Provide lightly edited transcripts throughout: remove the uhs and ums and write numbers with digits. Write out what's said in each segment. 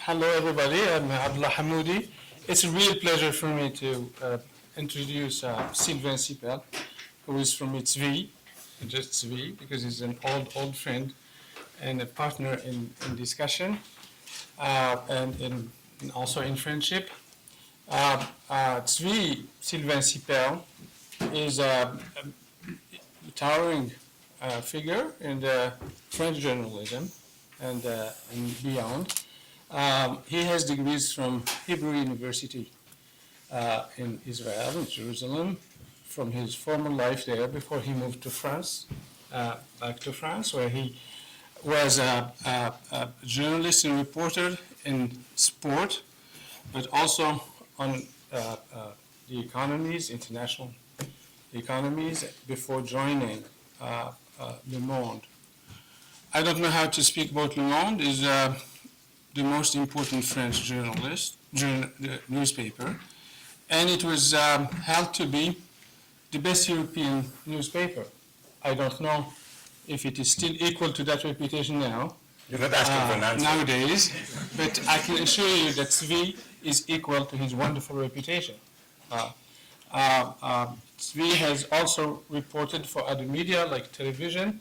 Hello, everybody. I'm Abdullah Hamoudi. It's a real pleasure for me to introduce Sylvain Cypel, who is from Tzvi, just Tzvi, because he's an old friend and a partner in discussion and also in friendship. Tzvi, Sylvain Cypel, is a towering figure in the French journalism and beyond. He has degrees from Hebrew University in Israel, in Jerusalem, from his former life there before he moved to France, back to France, where he was a journalist and reporter in sport, but also on the economies, international economies, before joining Le Monde. I don't know how to speak about Le Monde. Is the most important French newspaper, and it was held to be the best European newspaper. I don't know if it is still equal to that reputation now. You're not asking for an answer. Nowadays, but I can assure you that Tzvi is equal to his wonderful reputation. Tzvi has also reported for other media like television.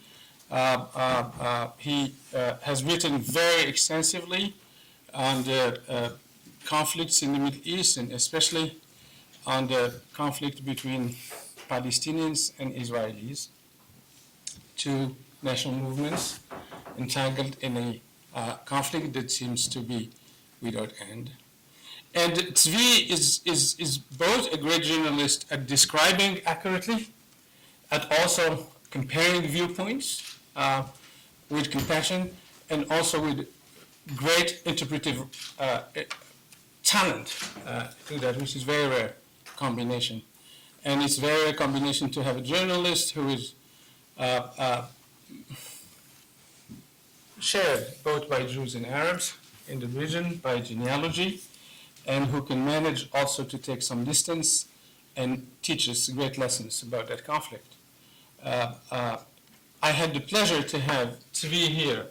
He has written very extensively on the conflicts in the Middle East, and especially on the conflict between Palestinians and Israelis, two national movements entangled in a conflict that seems to be without end. And Tzvi is both a great journalist at describing accurately, at also comparing viewpoints with compassion, and also with great interpretive talent to that, which is very rare combination. And it's very rare combination to have a journalist who is shared both by Jews and Arabs in the region by genealogy, and who can manage also to take some distance and teach us great lessons about that conflict. I had the pleasure to have Tzvi here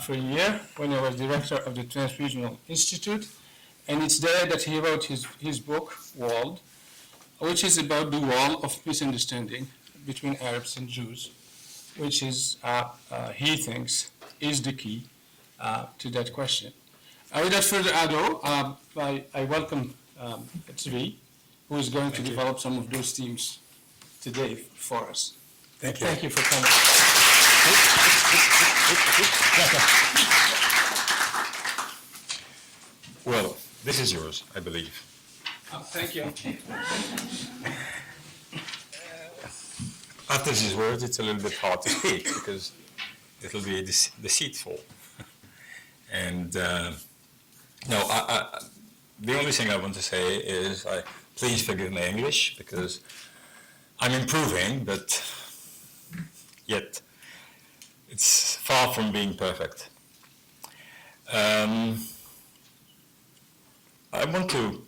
for a year when I was director of the Transregional Institute, and it's there that he wrote his book, Monde, which is about the wall of misunderstanding between Arabs and Jews, which is, he thinks, is the key to that question. Without further ado, I welcome Tzvi, who is going to develop some of those themes today for us. Thank you. Thank you for coming. Well, this is yours, I believe. Thank you. After these words, it's a little bit hard to speak because it'll be deceitful. And no, the only thing I want to say is please forgive my English because I'm improving, but yet it's far from being perfect. I want to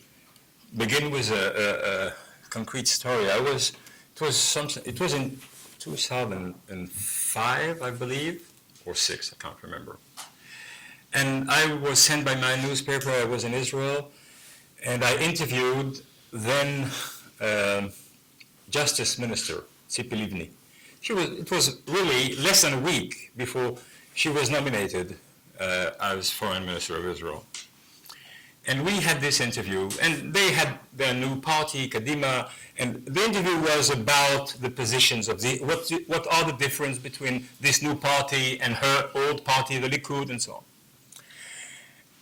begin with a concrete story. It was in 2005, I believe, or 6, I can't remember. And I was sent by my newspaper, I was in Israel, and I interviewed then Justice Minister, Cypel. It was really less than a week before she was nominated as Foreign Minister of Israel. And we had this interview, and they had their new party, Kadima, and the interview was about the positions of what are the difference between this new party and her old party, the Likud, and so on.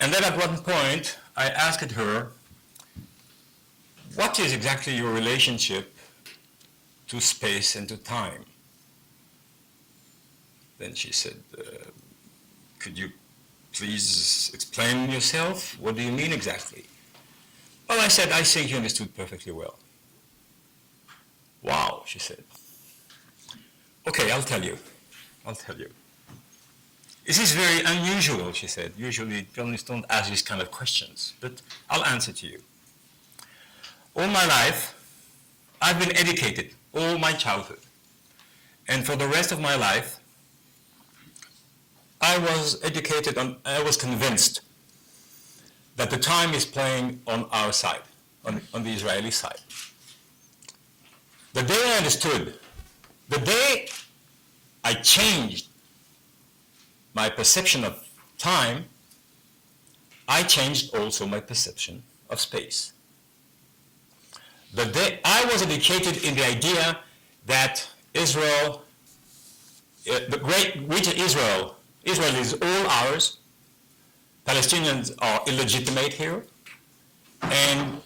And then at one point, I asked her, what is exactly your relationship to space and to time? Then she said, could you please explain yourself? What do you mean exactly? Well, I said, I think you understood perfectly well. Wow, she said. Okay, I'll tell you. This is very unusual, she said. Usually journalists don't ask these kind of questions, but I'll answer to you. All my life, I've been educated, all my childhood. And for the rest of my life, I was educated I was convinced that the time is playing on our side, on the Israeli side. The day I understood, the day I changed my perception of time, I changed also my perception of space. The day I was educated in the idea that Israel, the great Israel is all ours. Palestinians are illegitimate here, and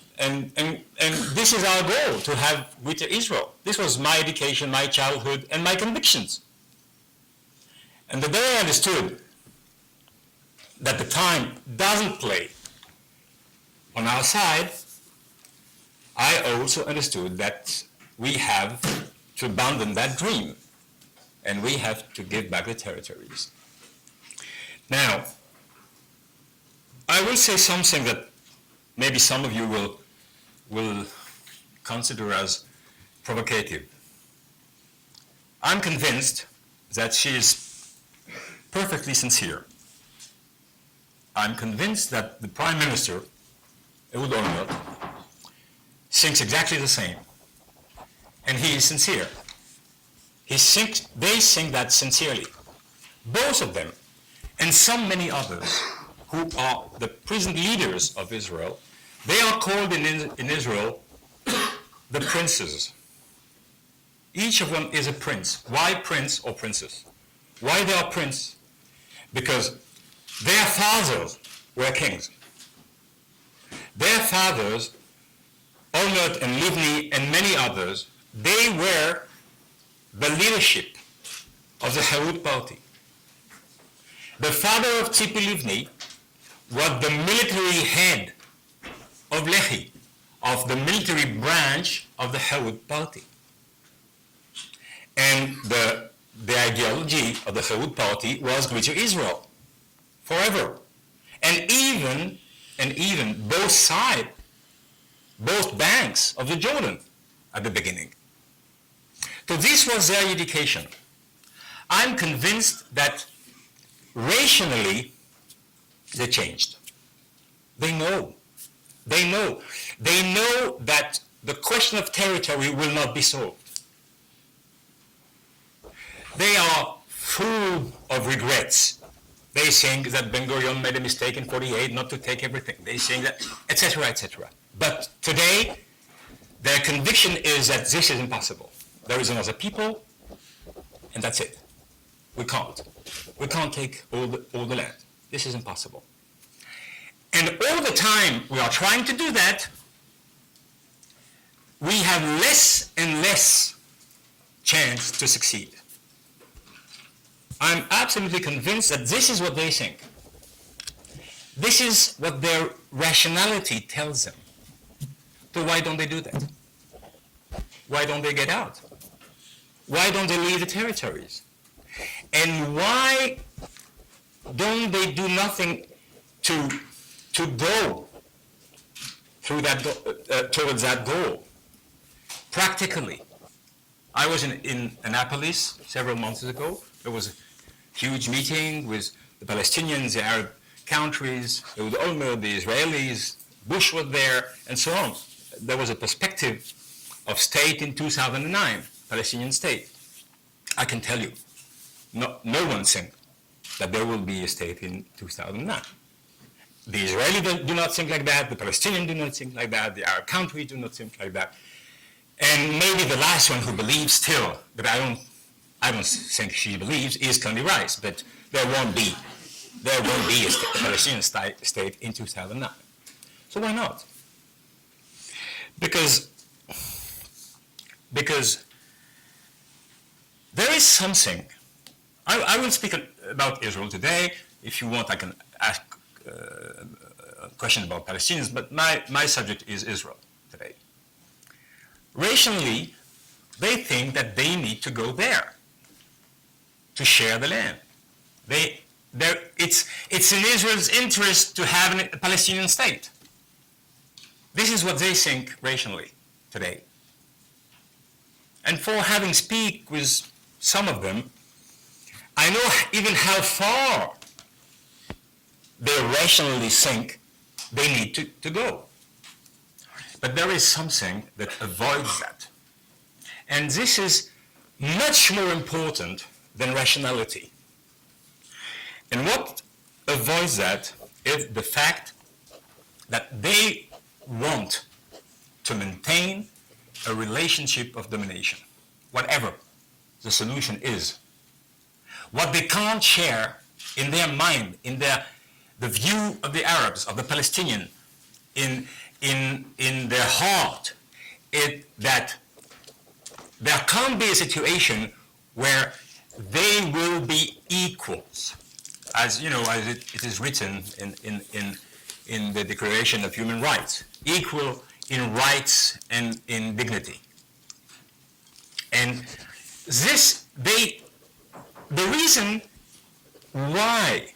this is our goal, to have greater Israel. This was my education, my childhood, and my convictions. And the day I understood that the time doesn't play on our side, I also understood that we have to abandon that dream, and we have to give back the territories. Now, I will say something that maybe some of you will consider as provocative. I'm convinced that she is perfectly sincere. I'm convinced that the Prime Minister, Woodrow, thinks exactly the same. And he is sincere. They think that sincerely. Both of them, and so many others who are the present leaders of Israel, they are called in Israel the princes. Each of them is a prince. Why prince or princess? Why they are prince? Because their fathers were kings. Their fathers, Olmert and Livni and many others, they were the leadership of the Herut party. The father of Cypel Livni was the military head of Lehi, of the military branch of the Herut party. And the ideology of the Herut party was Greater Israel, forever. And even both sides, both banks of the Jordan at the beginning. So this was their education. I'm convinced that rationally they changed. They know that the question of territory will not be solved. They are full of regrets. They think that Ben-Gurion made a mistake in 48 not to take everything. They think that, etc., etc. But today, their conviction is that this is impossible. There is another people, and that's it. We can't. We can't take all the land. This is impossible. And all the time we are trying to do that, we have less and less chance to succeed. I'm absolutely convinced that this is what they think. This is what their rationality tells them. So why don't they do that? Why don't they get out? Why don't they leave the territories? And why don't they do nothing to go through that towards that goal? Practically, I was in Annapolis several months ago. There was a huge meeting with the Palestinians, the Arab countries, there was Olmert, the Israelis, Bush was there, and so on. There was a perspective of state in 2009, Palestinian state. I can tell you, no one thinks that there will be a state in 2009. The Israelis do not think like that, the Palestinians do not think like that, the Arab countries do not think like that. And maybe the last one who believes still, but I don't think she believes, is Condoleezza Rice, but there won't be a Palestinian state in 2009. So why not? Because there is something. I will speak about Israel today. If you want, I can ask a question about Palestinians, but my subject is Israel today. Rationally, they think that they need to go there to share the land. It's in Israel's interest to have a Palestinian state. This is what they think rationally today. And for having speak with some of them, I know even how far they rationally think they need to go. But there is something that avoids that. And this is much more important than rationality. And what avoids that is the fact that they want to maintain a relationship of domination, whatever the solution is. What they can't share in their mind, in the view of the Arabs, of the Palestinian, in their heart, is that there can't be a situation where they will be equals, as you know, as it is written in the Declaration of Human Rights, equal in rights and in dignity. And this, the reason why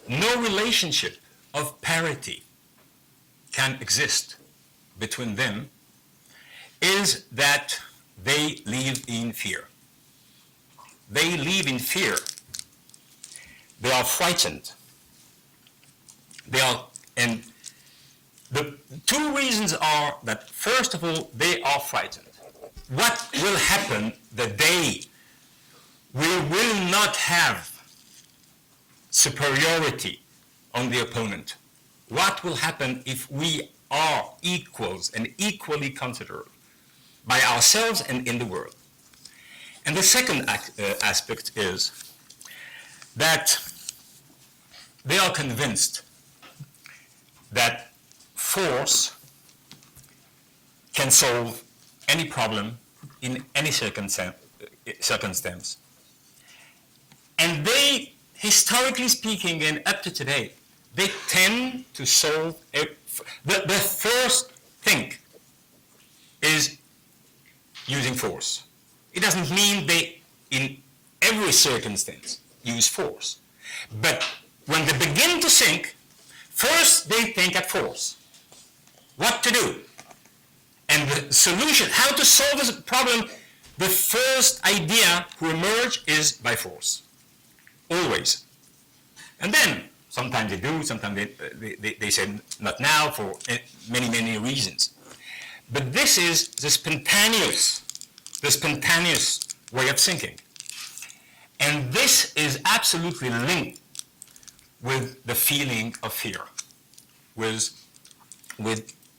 no relationship of parity can exist between them is that they live in fear. They live in fear. They are frightened. And the two reasons are that, first of all, they are frightened. What will happen the day we will not have superiority on the opponent? What will happen if we are equals and equally considered by ourselves and in the world? And the second aspect is that they are convinced that force can solve any problem in any circumstance. And they, historically speaking and up to today, they tend to solve, the first thing is using force. It doesn't mean they, in every circumstance, use force. But when they begin to think, first they think at force. What to do? And the solution, how to solve this problem, the first idea to emerge is by force. Always. And then, sometimes they do, sometimes they say not now for many, many reasons. But this is the spontaneous way of thinking. And this is absolutely linked with the feeling of fear, with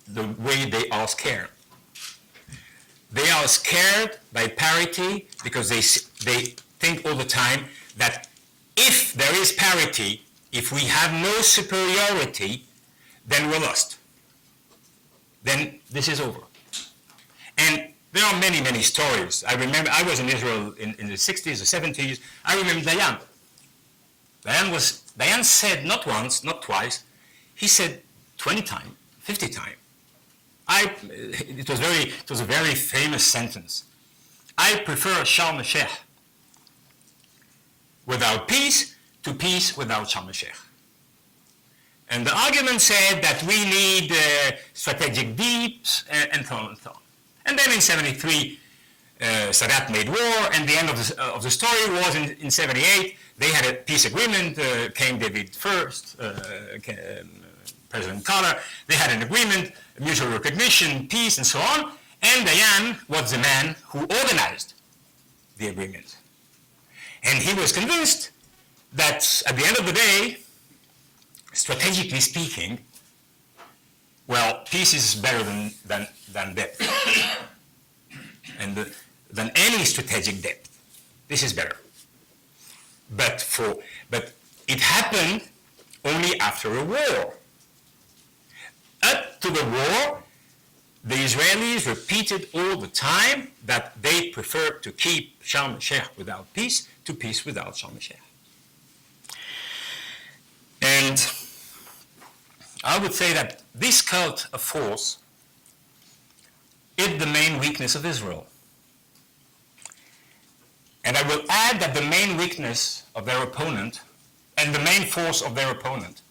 the way they are scared. They are scared by parity because they think all the time that if there is parity, if we have no superiority, then we're lost. Then this is over. And there are many, many stories. I remember I was in Israel in the 60s, the 70s. I remember Dayan. Dayan said not once, not twice, he said 20 times, 50 times. It was a very famous sentence. I prefer Sharm el-Sheikh without peace to peace without Sharm el-Sheikh. And the argument said that we need strategic deeps and so on and so on. And then in 73, Sadat made war, and the end of the story was in 78, they had a peace agreement, King David first, President Carter, they had an agreement, mutual recognition, peace, and so on, and Dayan was the man who organized the agreement. And he was convinced that at the end of the day, strategically speaking, well, peace is better than debt. And than any strategic debt. This is better. But it happened only after a war. Up to the war, the Israelis repeated all the time that they prefer to keep Sharm el-Sheikh without peace to peace without Sharm el-Sheikh. And I would say that this cult of force is the main weakness of Israel. And I will add that the main weakness of their opponent and the main force of their opponent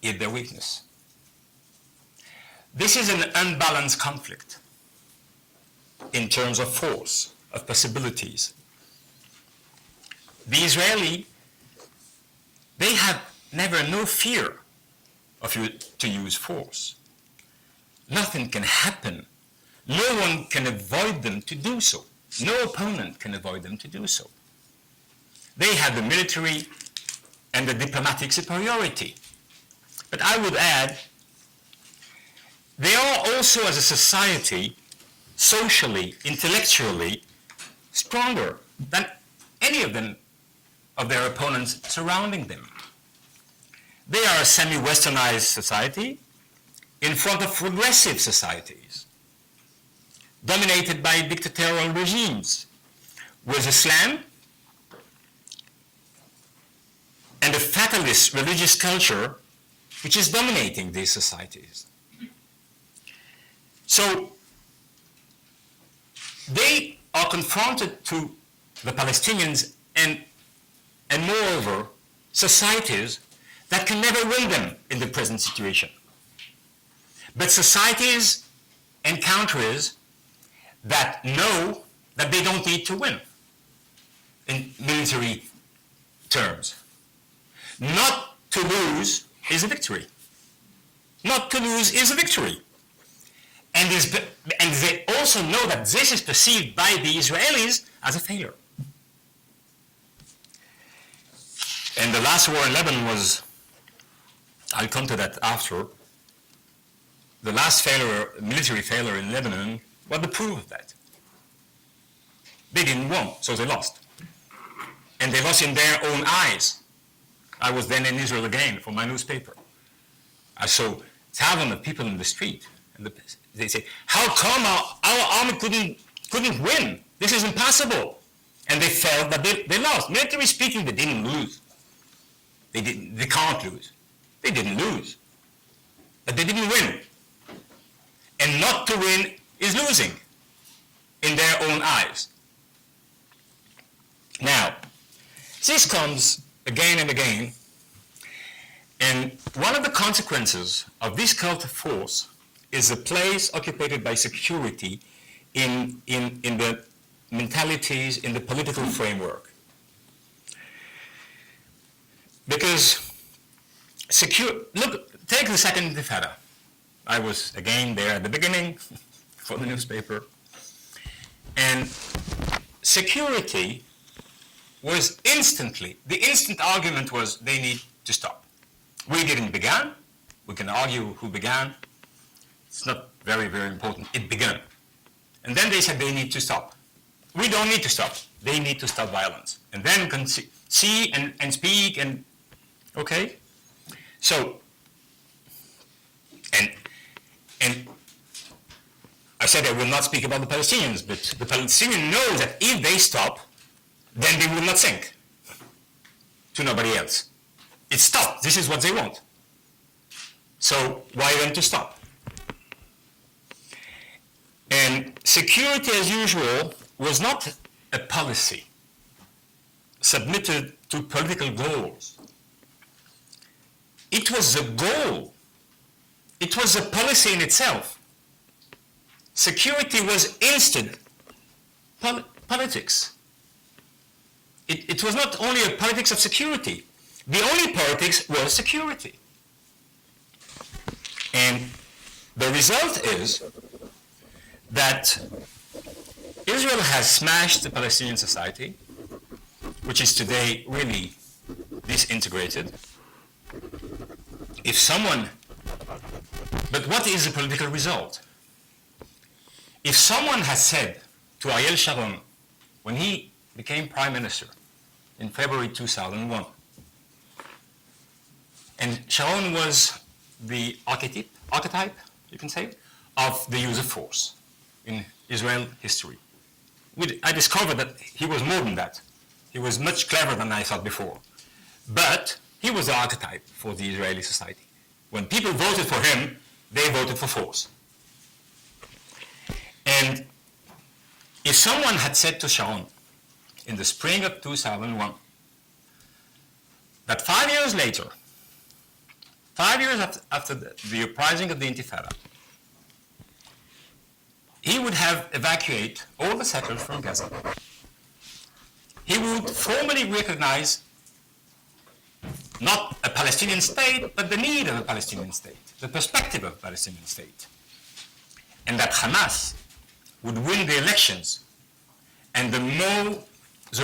is their weakness. This is an unbalanced conflict in terms of force, of possibilities. The Israeli, they have never no fear to use force. Nothing can happen. No one can avoid them to do so. No opponent can avoid them to do so. They have the military and the diplomatic superiority. But I would add, they are also, as a society, socially, intellectually, stronger than any of them, of their opponents surrounding them. They are a semi-westernized society in front of progressive societies, dominated by dictatorial regimes, with Islam and a fatalist religious culture which is dominating these societies. So they are confronted to the Palestinians and moreover, societies that can never win them in the present situation. But societies and countries that know that they don't need to win in military terms. Not to lose is a victory. Not to lose is a victory. And they also know that this is perceived by the Israelis as a failure. And the last war in Lebanon was, I'll come to that after, the last failure, military failure in Lebanon was the proof of that. They didn't win, so they lost. And they lost in their own eyes. I was then in Israel again for my newspaper. I saw thousands of people in the street, and they say, "How come our army couldn't win? This is impossible." And they felt that they lost. Military speaking, they didn't lose. They can't lose. They didn't lose. But they didn't win. And not to win is losing in their own eyes. Now, this comes again and again, and one of the consequences of this cult of force is the place occupied by security in the mentalities, in the political framework. Because look, take the Second Intifada. I was again there at the beginning for the newspaper. And security was the instant argument was they need to stop. We didn't begin. We can argue who began. It's not very, very important. It began. And then they said they need to stop. We don't need to stop. They need to stop violence. And then can see and speak and, okay? So, and I said I will not speak about the Palestinians, but the Palestinians know that if they stop, then they will not sink to nobody else. It's stop. This is what they want. So why then to stop? And security, as usual, was not a policy submitted to political goals. It was the goal. It was a policy in itself. Security was instant politics. It was not only a politics of security. The only politics was security. And the result is that Israel has smashed the Palestinian society, which is today really disintegrated. But what is the political result? If someone has said to Ariel Sharon, when he became prime minister in February 2001, and Sharon was the archetype, you can say, of the use of force in Israel history. I discovered that he was more than that. He was much cleverer than I thought before. But he was the archetype for the Israeli society. When people voted for him, they voted for force. And if someone had said to Sharon in the spring of 2001 that 5 years later, 5 years after the uprising of the Intifada, he would have evacuated all the settlers from Gaza. He would formally recognize not a Palestinian state, but the need of a Palestinian state, the perspective of a Palestinian state. And that Hamas would win the elections, and the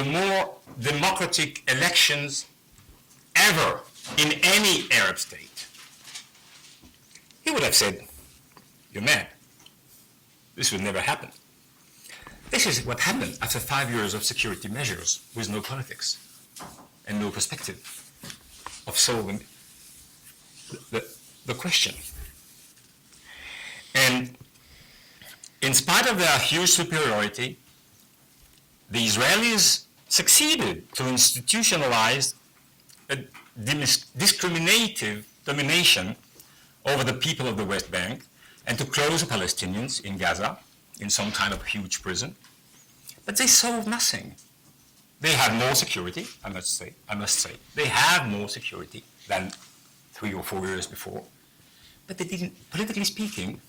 more democratic elections ever in any Arab state, he would have said, "You're mad. This would never happen." This is what happened after 5 years of security measures with no politics and no perspective of solving the question. And in spite of their huge superiority, the Israelis succeeded to institutionalize a discriminative domination over the people of the West Bank and to close the Palestinians in Gaza in some kind of huge prison. But they solved nothing. They have more security, I must say. They have more security than 3 or 4 years before. But they didn't, politically speaking,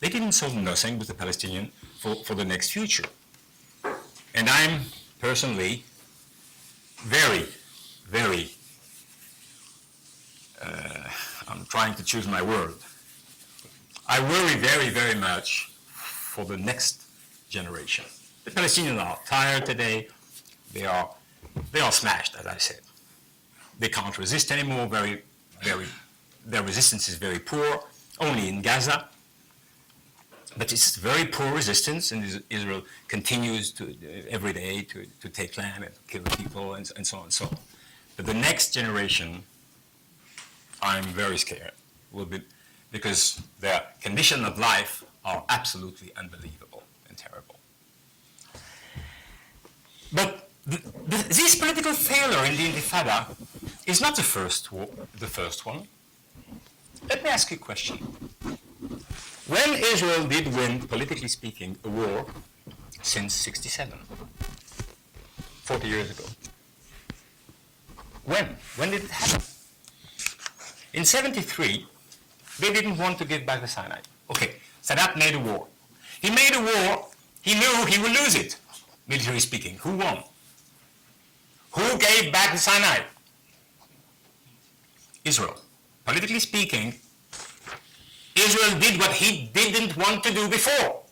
they didn't solve nothing with the Palestinian for the next future. And I'm personally very, very, I'm trying to choose my word. I worry very, very much for the next generation. The Palestinians are tired today. They are smashed, as I said. They can't resist anymore. Their resistance is very poor, only in Gaza. But it's very poor resistance, and Israel continues to every day to take land and kill people and so on and so on. But the next generation, I'm very scared, will be, because their condition of life are absolutely unbelievable and terrible. But this political failure in the Intifada is not the first one. Let me ask you a question. When Israel did win, politically speaking, a war since 67, 40 years ago, when did it happen? In 73, they didn't want to give back the Sinai. Okay, Sadat made a war. He made a war, he knew he would lose it, military speaking. Who won? Who gave back the Sinai? Israel. Politically speaking, Israel did what he didn't want to do before.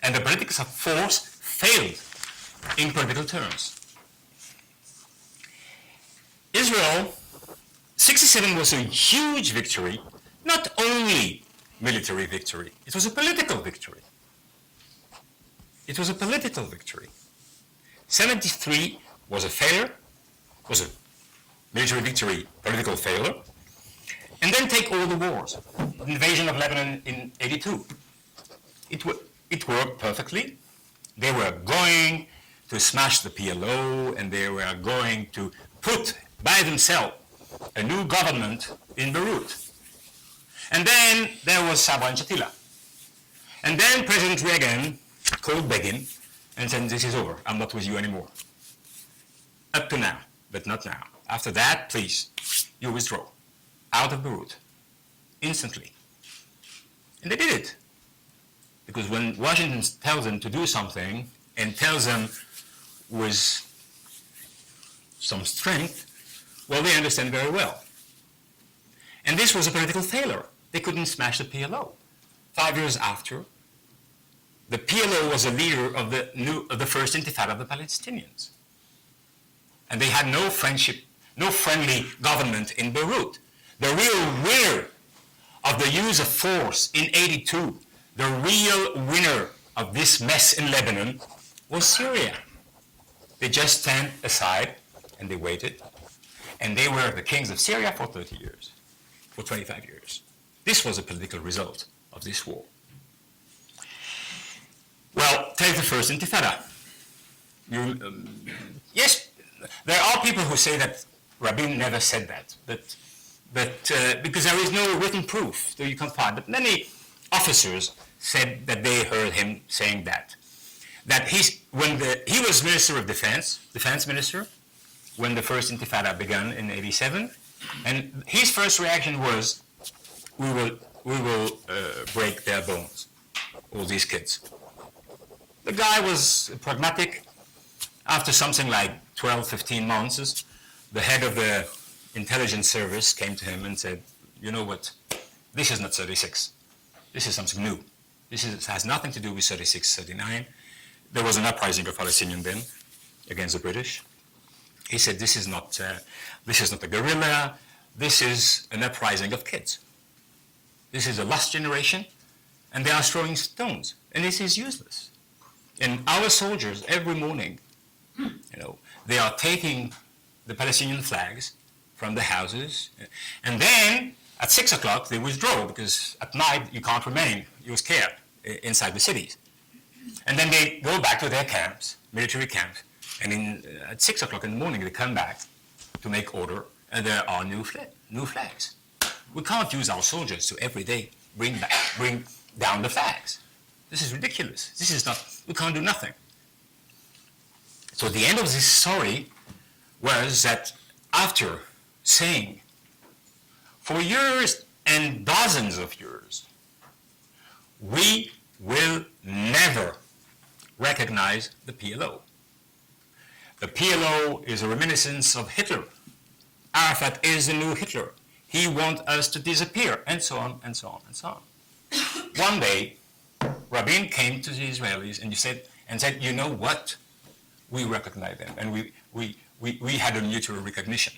And the politics of force failed in political terms. Israel, 67 was a huge victory, not only military victory, it was a political victory. It was a political victory. 73 was a failure, was a military victory, political failure. And then take all the wars. The invasion of Lebanon in 82. It worked perfectly. They were going to smash the PLO, and they were going to put by themselves a new government in Beirut. And then there was Sabra and Shatila. And then President Reagan called Begin and said, "This is over. I'm not with you anymore." Up to now, but not now. After that, please, you withdraw out of Beirut, instantly. And they did it. Because when Washington tells them to do something, and tells them with some strength, well, they understand very well. And this was a political failure. They couldn't smash the PLO. 5 years after, the PLO was a leader of the first Intifada of the Palestinians. And they had no friendly government in Beirut. The real winner of the use of force in 82, the real winner of this mess in Lebanon was Syria. They just stand aside and they waited. And they were the kings of Syria for 30 years, for 25 years. This was a political result of this war. Well, take the first Intifada. Yes, there are people who say that Rabin never said that, but because there is no written proof that you can find. But many officers said that they heard him saying that. That when he was Minister of Defense Minister, when the first Intifada began in 87, and his first reaction was, we will break their bones, all these kids. The guy was pragmatic. After something like 12, 15 months, the head of the intelligence service came to him and said, you know what, this is not 36. This is something new. Has nothing to do with 36, 39. There was an uprising of Palestinians then against the British. He said, this is not a guerrilla. This is an uprising of kids. This is the last generation, and they are throwing stones, and this is useless. And our soldiers, every morning, they are taking the Palestinian flags from the houses, and then at 6 o'clock they withdraw, because at night you can't remain, you're scared inside the cities. And then they go back to their camps, military camps, and at 6 o'clock in the morning they come back to make order, and there are new flags. We can't use our soldiers to every day bring down the flags. This is ridiculous. We can't do nothing. So the end of this story was that after saying for years and dozens of years, we will never recognize the PLO. The PLO is a reminiscence of Hitler. Arafat is the new Hitler. He wants us to disappear, and so on, and so on, and so on. One day, Rabin came to the Israelis and said, you know what? We recognize them, and we had a mutual recognition.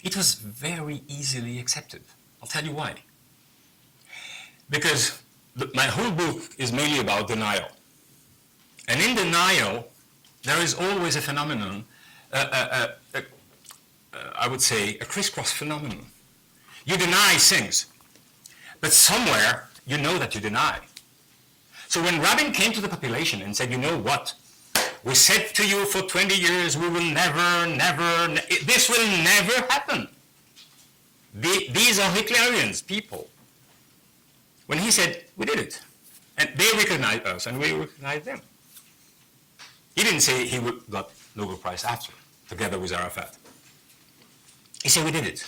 It was very easily accepted. I'll tell you why. Because my whole book is mainly about denial. And in denial, there is always a phenomenon, I would say, a crisscross phenomenon. You deny things, but somewhere you know that you deny. So when Rabin came to the population and said, you know what, we said to you for 20 years, we will this will never happen. These are Hitlerians, people. When he said, we did it, and they recognized us, and we recognized them. He didn't say he got Nobel Prize after, together with Arafat. He said, we did it.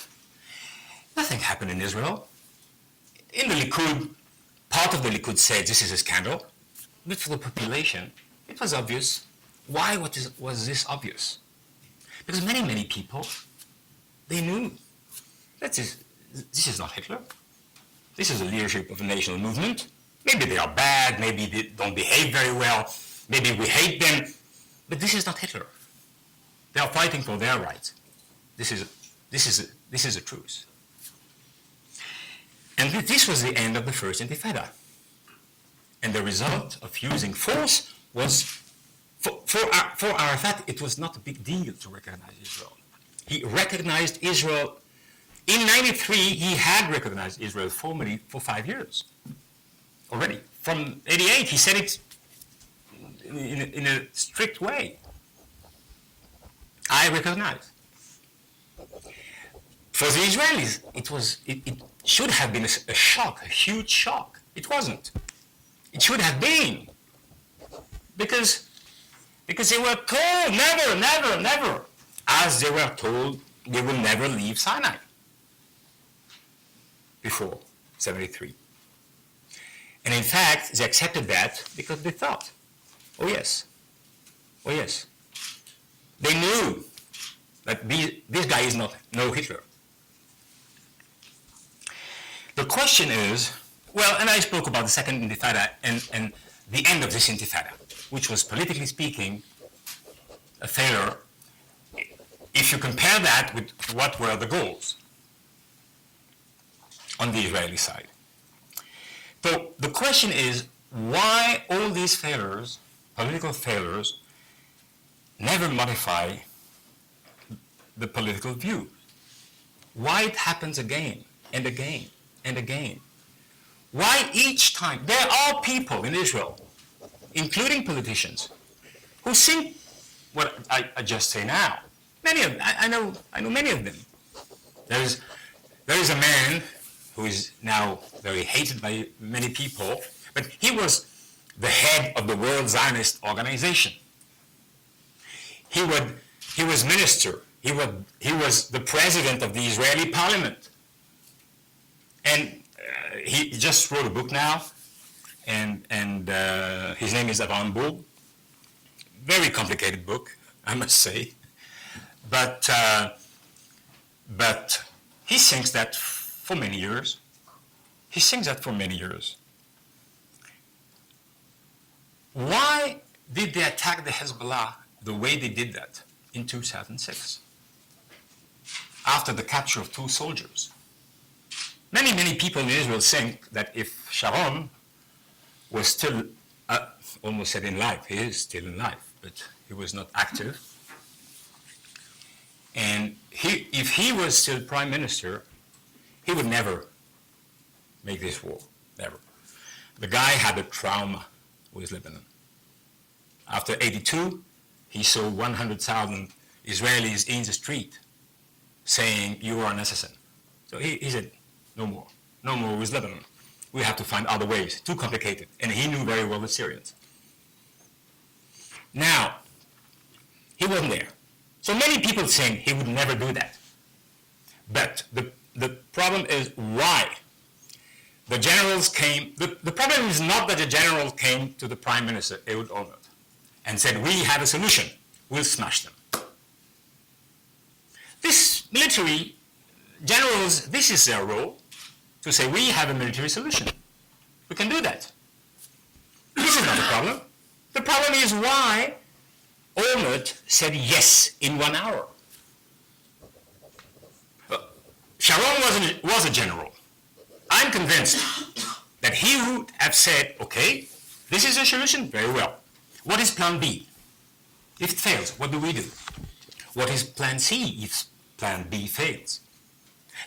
Nothing happened in Israel. In the Likud, part of the Likud said this is a scandal, but for the population, it was obvious. Why was this obvious? Because many people, they knew that this is not Hitler. This is the leadership of a national movement. Maybe they are bad, maybe they don't behave very well, maybe we hate them, but this is not Hitler. They are fighting for their rights. This is the truth. And this was the end of the first Intifada. And the result of using force was, for Arafat, it was not a big deal to recognize Israel. He recognized Israel. In 93, he had recognized Israel formally for 5 years already. From 88, he said it in a strict way. I recognize. For the Israelis, it should have been a shock, a huge shock. It wasn't. It should have been. Because they were told never, as they were told they will never leave Sinai before 73. And in fact, they accepted that because they thought, oh yes. They knew that this guy is no Hitler. The question is, well, and I spoke about the second Intifada and the end of this Intifada, which was politically speaking a failure, if you compare that with what were the goals on the Israeli side. So the question is, why all these failures, political failures, never modify the political view? Why it happens again and again and again? Why each time? There are people in Israel, including politicians, who think what I just say now. Many of them, I know many of them. There is a man who is now very hated by many people, but he was the head of the World Zionist Organization. He was minister. He was the president of the Israeli Parliament, and he just wrote a book now, and his name is Monde. Very complicated book, I must say, but he thinks that for many years. He thinks that for many years. Why did they attack the Hezbollah the way they did that in 2006? After the capture of 2 soldiers. Many people in Israel think that if Sharon was still, almost said in life, he is still in life, but he was not active. And if he was still prime minister, he would never make this war, never. The guy had a trauma with Lebanon. After 82, he saw 100,000 Israelis in the street saying, you are an assassin. So he said, no more with Lebanon. We have to find other ways, too complicated. And he knew very well the Syrians. Now, he wasn't there. So many people think he would never do that. But the problem is why? The generals came, the problem is not that the general came to the Prime Minister, Ehud Olmert, and said, we have a solution, we'll smash them. This military generals, this is their role, to say, we have a military solution. We can do that. This is not the problem. The problem is why Olmert said yes in 1 hour. Sharon was a general. I'm convinced that he would have said, okay, this is a solution, very well. What is plan B? If it fails, what do we do? What is plan C if plan B fails?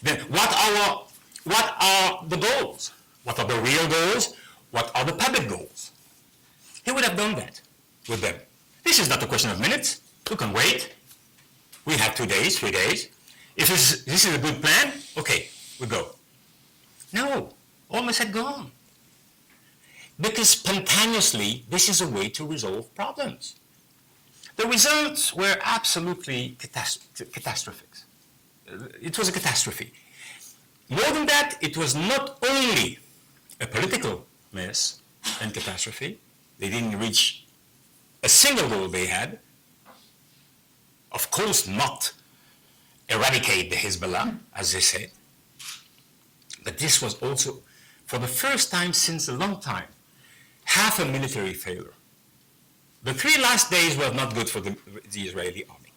Then what are the goals? What are the real goals? What are the public goals? He would have done that with them. This is not a question of minutes. We can wait. We have 2 days, 3 days. If this is a good plan, okay, we go. No, almost had gone. Because spontaneously, this is a way to resolve problems. The results were absolutely catastrophic. It was a catastrophe. More than that, it was not only a political mess and catastrophe. They didn't reach a single goal they had. Of course not eradicate the Hezbollah, as they said. But this was also, for the first time since a long time, half a military failure. The 3 last days were not good for the Israeli army.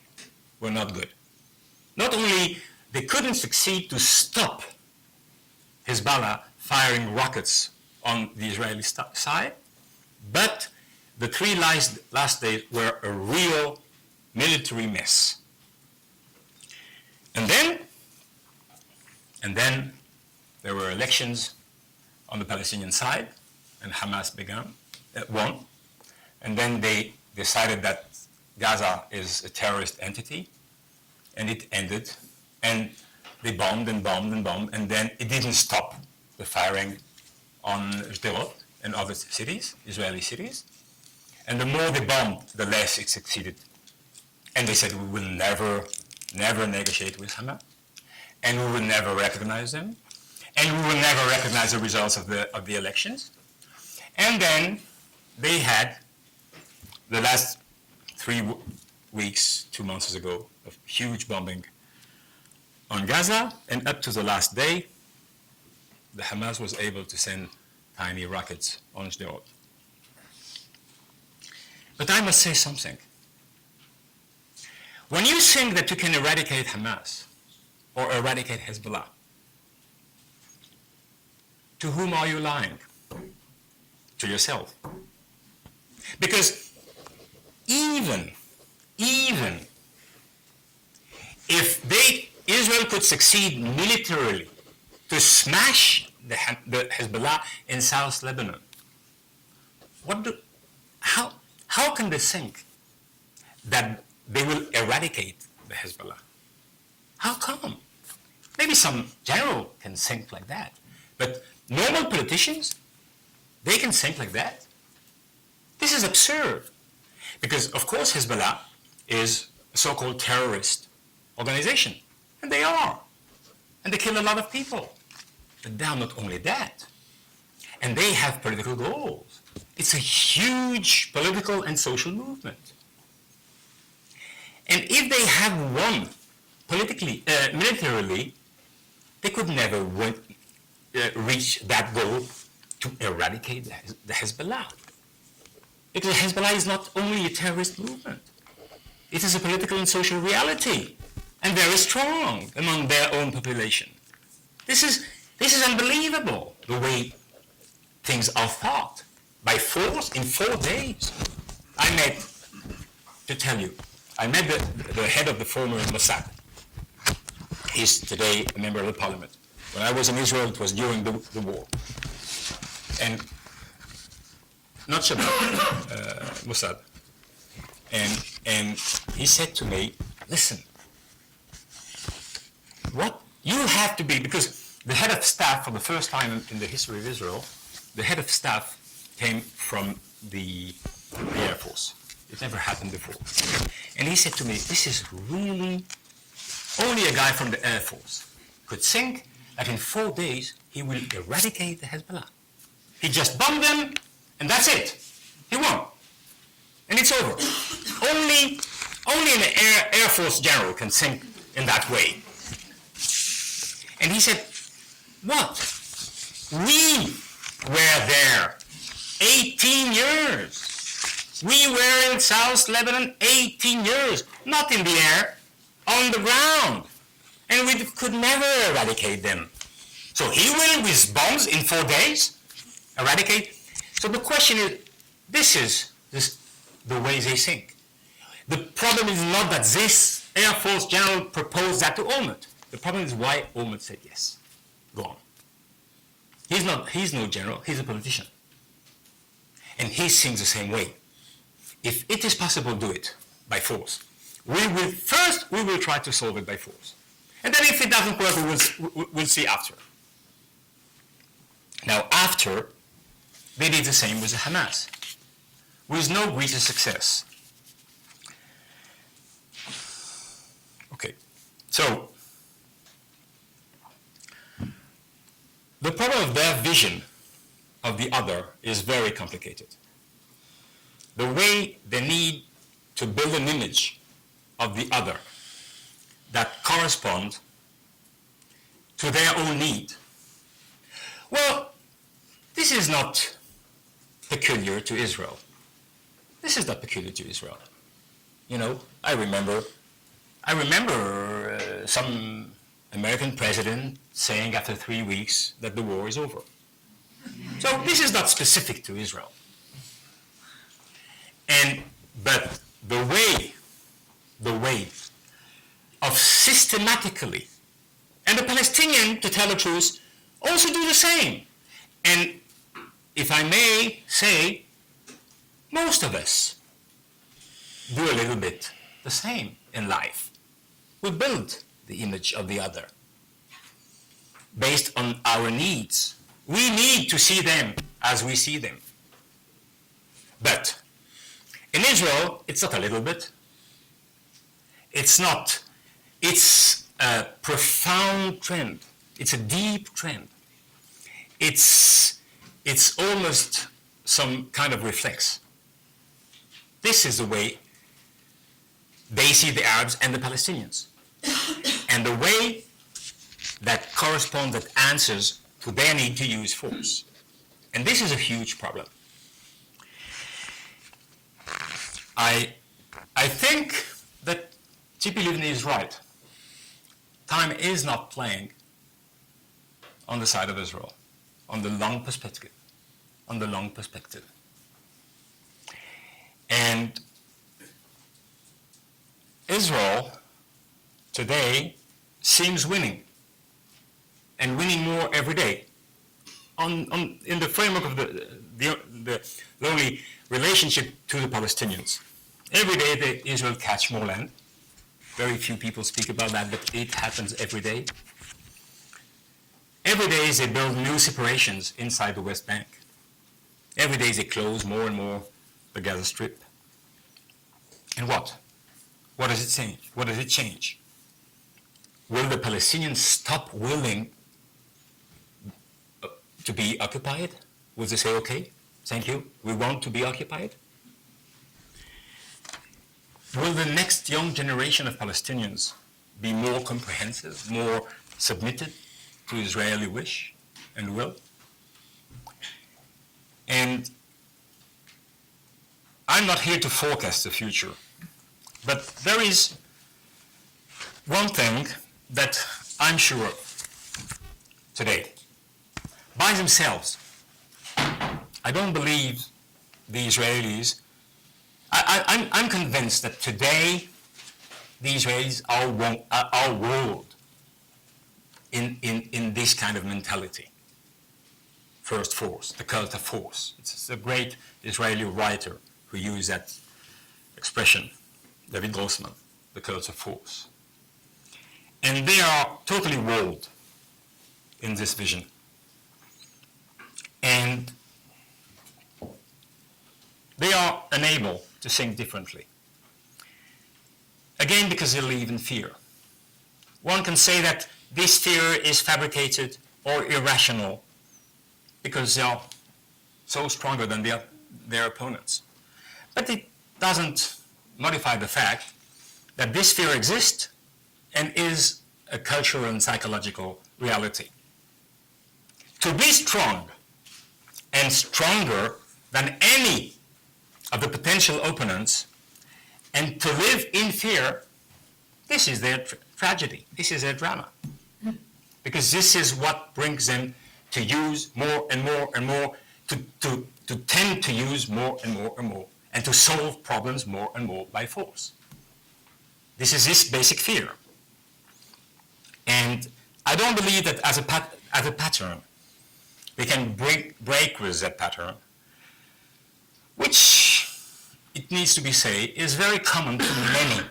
Were not good. Not only they couldn't succeed to stop Hezbollah firing rockets on the Israeli side, but the 3 last days were a real military mess. And then there were elections on the Palestinian side, and Hamas won. And then they decided that Gaza is a terrorist entity, and it ended. And they bombed and bombed and bombed, and then it didn't stop the firing on Sderot and other cities, Israeli cities. And the more they bombed, the less it succeeded. And they said, we will never negotiate with Hamas, and we will never recognize them, and we will never recognize the results of the elections. And then they had the last 3 weeks, 2 months ago, of huge bombing on Gaza, and up to the last day, the Hamas was able to send tiny rockets on Sderot. But I must say something. When you think that you can eradicate Hamas or eradicate Hezbollah, to whom are you lying? To yourself. Because even if Israel could succeed militarily to smash the Hezbollah in South Lebanon, how can they think that they will eradicate the Hezbollah? How come? Maybe some general can think like that, but normal politicians, they can think like that? This is absurd. Because, of course, Hezbollah is a so-called terrorist organization. And they are. And they kill a lot of people. But they are not only that. And they have political goals. It's a huge political and social movement. And if they have won politically, militarily, they could never reach that goal to eradicate the Hezbollah. Because Hezbollah is not only a terrorist movement, it is a political and social reality, and very strong among their own population. This is unbelievable, the way things are thought. By force, in 4 days. I met the head of the former Mossad. He's today a member of the parliament. When I was in Israel, it was during the war. And not Shabbat, Mossad. And he said to me, listen, what you have to be, because the head of staff, for the first time in the history of Israel, the head of staff came from the Air Force. It never happened before. And he said to me, this is really, only a guy from the Air Force could think that in 4 days he will eradicate the Hezbollah. He just bombed them, and that's it. He won. And it's over. Only an Air Force general can think in that way. And he said, what? We were there 18 years. We were in South Lebanon 18 years, not in the air, on the ground. And we could never eradicate them. So he will, with bombs in 4 days, eradicate. So the question is, this is the way they think. The problem is not that this Air Force general proposed that to Olmert. The problem is why Olmert said yes. Go on. He's no general, he's a politician. And he thinks the same way. If it is possible, do it by force. We will try to solve it by force. And then if it doesn't work, we'll see after. Now, after, they did the same with the Hamas, with no greater success. Okay, so the problem of their vision of the other is very complicated. The way they need to build an image of the other that correspond to their own need. Well, this is not peculiar to Israel. This is not peculiar to Israel. You know, I remember some American president saying after 3 weeks that the war is over. So this is not specific to Israel. But the way of systematically, and the Palestinians, to tell the truth, also do the same. And if I may say, most of us do a little bit the same in life. We build the image of the other based on our needs. We need to see them as we see them. But in Israel, it's not a little bit. It's not. It's a profound trend. It's a deep trend. It's almost some kind of reflex. This is the way they see the Arabs and the Palestinians. And the way that corresponds, that answers to their need to use force. And this is a huge problem. I think that Cypel is right. Time is not playing on the side of Israel, on the long perspective. And Israel today seems winning, and winning more every day. In the framework of the lonely relationship to the Palestinians. Every day Israel catch more land. Very few people speak about that, but it happens every day. Every day they build new separations inside the West Bank. Every day they close more and more the Gaza Strip. And what? What does it change? What does it change? Will the Palestinians stop willing to be occupied? Will they say, okay, thank you, we want to be occupied? Will the next young generation of Palestinians be more comprehensive, more submitted to Israeli wish and will. And I'm not here to forecast the future, but there is one thing that I'm sure of today. By themselves, I don't believe the Israelis. I'm convinced that today the Israelis are ruled in this kind of mentality. First force, the cult of force. It's a great Israeli writer who used that expression, David Grossman, the cult of force. And they are totally ruled in this vision. And they are unable to think differently. Again, because they live in fear. One can say that this fear is fabricated or irrational because they are so stronger than their opponents. But it doesn't modify the fact that this fear exists and is a cultural and psychological reality. To be strong and stronger than any of the potential opponents and to live in fear, this is their tragedy, this is their drama. Because this is what brings them to use more and more and more, to tend to use more and more and more, and to solve problems more and more by force. This is this basic fear. And I don't believe that as a pattern, we can break with that pattern, which, it needs to be said, is very common to many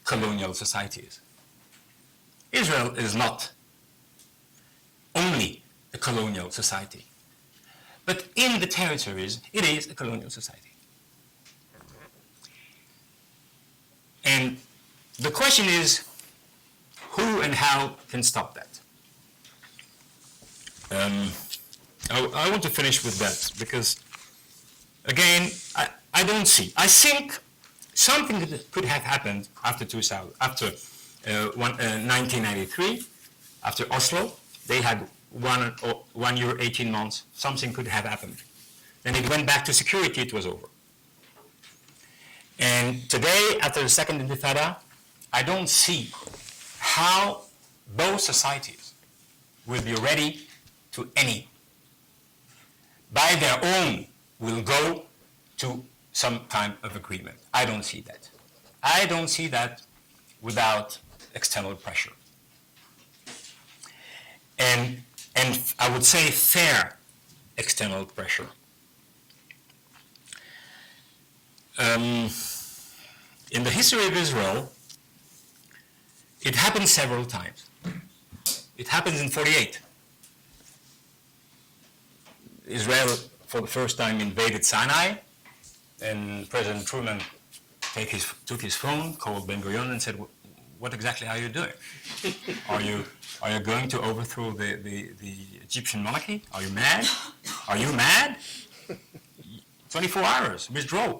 colonial societies. Israel is not only a colonial society, but in the territories, it is a colonial society. And the question is, who and how can stop that? I want to finish with that because, again, I don't see. I think something could have happened after 1993, after Oslo. They had 1 year, 18 months. Something could have happened. Then it went back to security. It was over. And today, after the second Intifada, I don't see how both societies will be ready to by their own, will go to some kind of agreement. I don't see that. I don't see that without external pressure. And I would say fair external pressure. In the history of Israel, it happened several times. It happened in 1948. Israel, for the first time, invaded Sinai, and President Truman took his phone, called Ben-Gurion, and said, "What exactly are you doing? Are you going to overthrow the Egyptian monarchy? Are you mad? Are you mad? 24 hours, withdraw."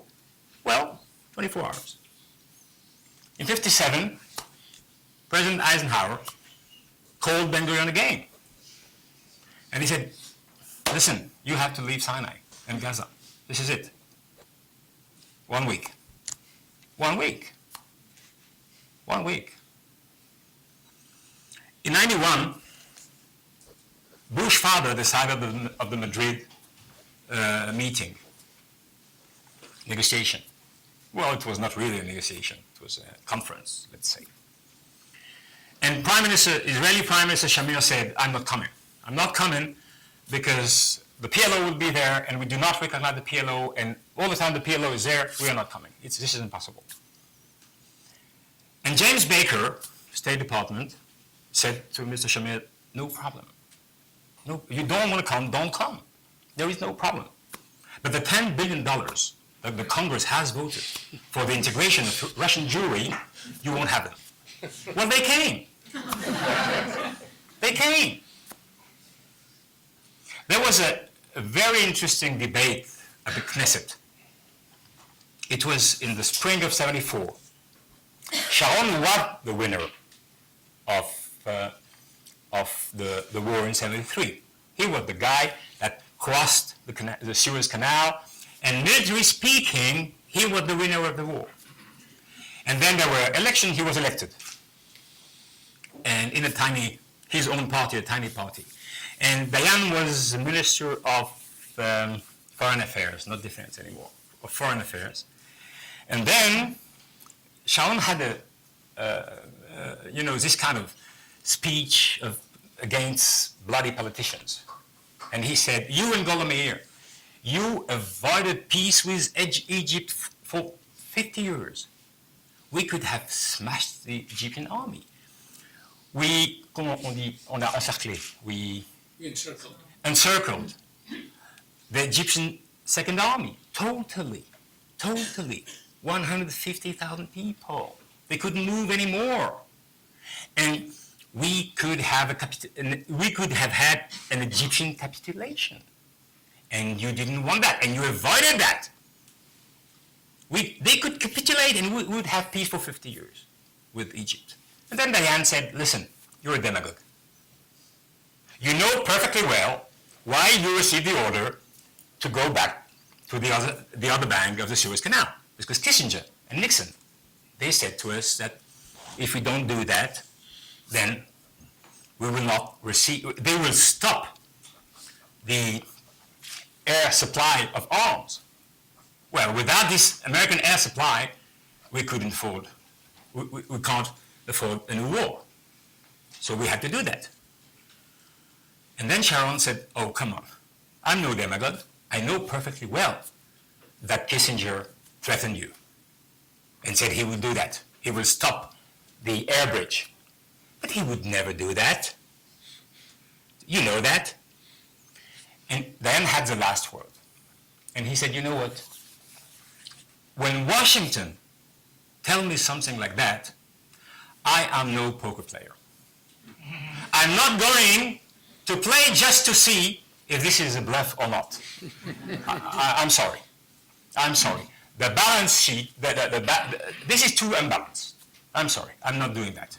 Well, 24 hours. In 1957, President Eisenhower called Ben-Gurion again. And he said, "Listen, you have to leave Sinai and Gaza. This is it. 1 week. 1 week. 1 week." In 1991, Bush father decided of the Madrid meeting, negotiation. Well, it was not really a negotiation. It was a conference, let's say. And Israeli Prime Minister Shamir said, "I'm not coming. I'm not coming because the PLO will be there and we do not recognize the PLO, and all the time the PLO is there, we are not coming. This is impossible." And James Baker, State Department, said to Mr. Shamir, "No problem. No, you don't want to come, don't come. There is no problem. But the $10 billion that the Congress has voted for the integration of Russian Jewry, you won't have it." Well, they came. They came. There was a very interesting debate at the Knesset. It was in the spring of '74. Sharon was the winner of the war in 73. He was the guy that crossed the Suez Canal, and military speaking, he was the winner of the war. And then there were elections, he was elected. And in his own party, a tiny party. And Dayan was Minister of Foreign Affairs, not Defense anymore, of Foreign Affairs. And then Sharon had this kind of speech against bloody politicians. And he said, you and Golda Meir, you avoided peace with Egypt for 50 years. We could have smashed the Egyptian army. On a encerclé. We encircled the Egyptian Second Army. Totally. 150,000 people. They couldn't move anymore. And we could have had an Egyptian capitulation. And you didn't want that, and you avoided that. They could capitulate, and we would have peace for 50 years with Egypt. And then Dayan said, listen, you're a demagogue. You know perfectly well why you received the order to go back to the other bank of the Suez Canal. Because Kissinger and Nixon, they said to us that if we don't do that, then we will not receive, they will stop the air supply of arms. Well, without this American air supply, we can't afford a new war. So we had to do that. And then Sharon said, oh, come on. I'm no demagogue. I know perfectly well that Kissinger threatened you and said he would do that. He will stop the air bridge. But he would never do that. You know that. And Dayan had the last word. And he said, you know what? When Washington tells me something like that, I am no poker player. I'm not going to play just to see if this is a bluff or not. I'm sorry. I'm sorry. The balance sheet, this is too unbalanced. I'm sorry. I'm not doing that.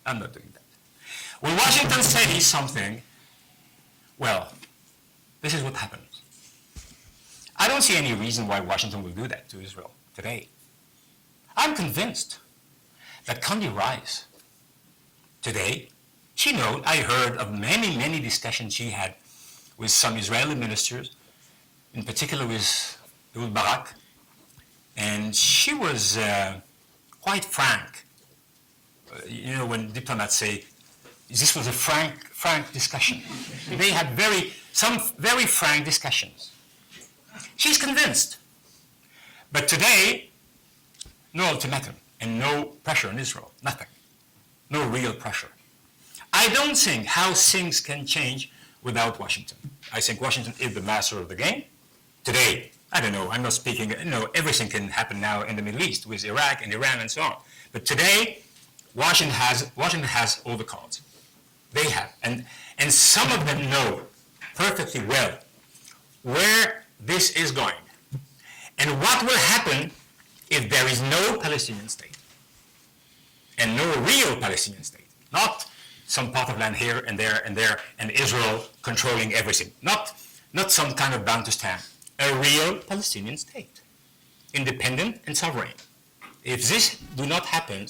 I'm not doing that. When Washington says something, well, this is what happens. I don't see any reason why Washington will do that to Israel today. I'm convinced that Condi Rice today, she knows, I heard of many discussions she had with some Israeli ministers, in particular with Ehud Barak, and she was quite frank. When diplomats say, this was a frank discussion. They had some very frank discussions. She's convinced. But today, no ultimatum and no pressure on Israel, nothing. No real pressure. I don't think how things can change without Washington. I think Washington is the master of the game. Today, I don't know, I'm not speaking, everything can happen now in the Middle East with Iraq and Iran and so on. But today, Washington has all the cards. They have. And some of them know perfectly well where this is going. And what will happen if there is no Palestinian state and no real Palestinian state, not some part of land here and there and Israel controlling everything, not some kind of Bantustan, a real Palestinian state, independent and sovereign. If this do not happen,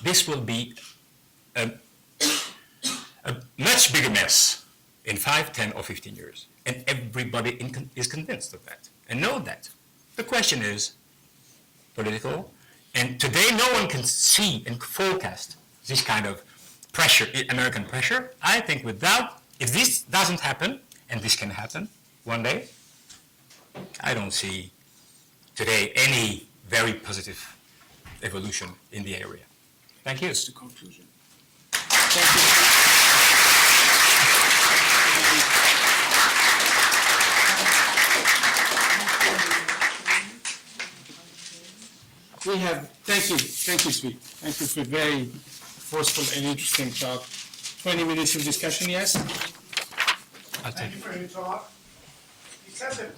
this will be a much bigger mess in 5, 10, or 15 years. And everybody is convinced of that and know that. The question is political, and today no one can see and forecast this kind of pressure, American pressure. I think if this doesn't happen, and this can happen one day, I don't see today any very positive evolution in the area. Thank you. That's the conclusion. Thank you. Thank you, Sweet. Thank you for a very forceful and interesting talk. 20 minutes of discussion, yes? Thank you for your talk. You said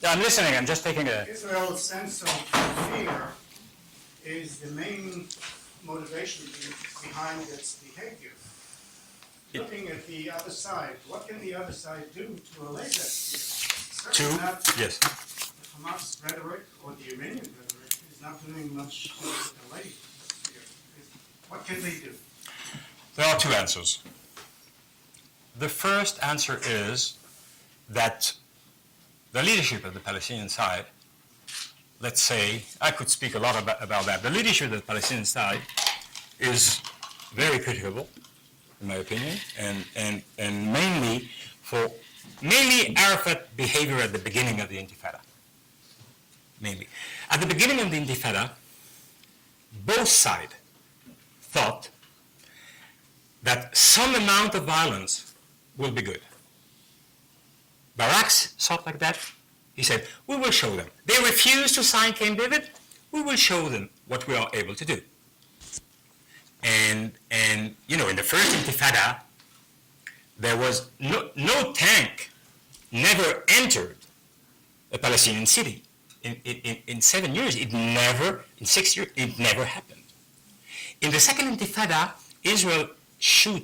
that I'm listening, I'm just taking a... Israel's sense of fear is the main motivation behind its behavior? Looking at the other side, what can the other side do to allay that fear? Certainly not Yes. the Hamas rhetoric or the Iranian rhetoric is not doing much to allay fear. What can they do? There are two answers. The first answer is that the leadership of the Palestinian side, let's say, I could speak a lot about that. The leadership of the Palestinian side is very critical, in my opinion, and mainly Arafat behavior at the beginning of the Intifada. Mainly. At the beginning of the Intifada, both sides thought that some amount of violence will be good. Barak's thought like that. He said, we will show them. They refused to sign Camp David. We will show them what we are able to do. And you know, in the first Intifada, there was no tank never entered a Palestinian city. In 7 years, in 6 years, it never happened. In the second Intifada, Israel shot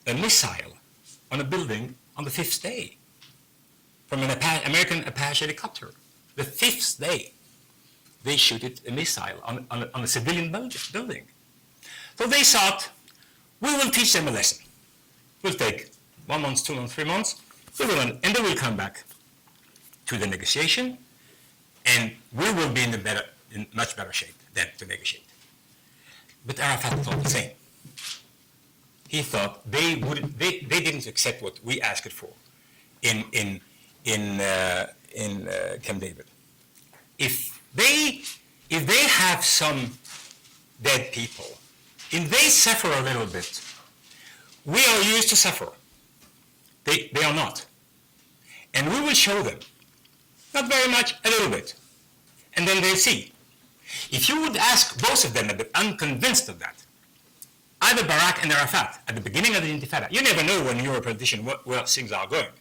a missile on a building on the 5th day from an American Apache helicopter. The 5th day, they shot a missile on a civilian building. So they thought, we will teach them a lesson. We'll take 1 month, 2 months, 3 months, and they will come back to the negotiation, and we will be in much better shape than to negotiate. But Arafat thought the same. He thought they didn't accept what we asked for in Camp David. If they have some dead people, if they suffer a little bit, we are used to suffer. They are not. And we will show them, not very much, a little bit. And then they'll see. If you would ask both of them, but unconvinced of that, either Barak and Arafat, at the beginning of the Intifada, you never know when you're a politician where things are going.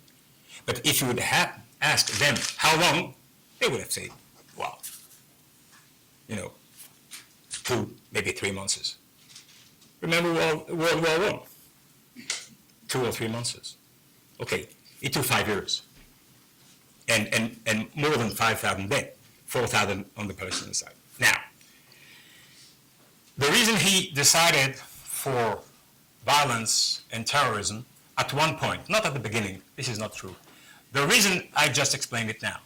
But if you would have asked them how long, they would have said, well, 2, maybe 3 months. Remember World War I? 2 or 3 months. Okay, it took 5 years. And more than 5,000 dead, 4,000 on the Palestinian side. Now, the reason he decided for violence and terrorism at one point, not at the beginning, this is not true. The reason, I just explained it now.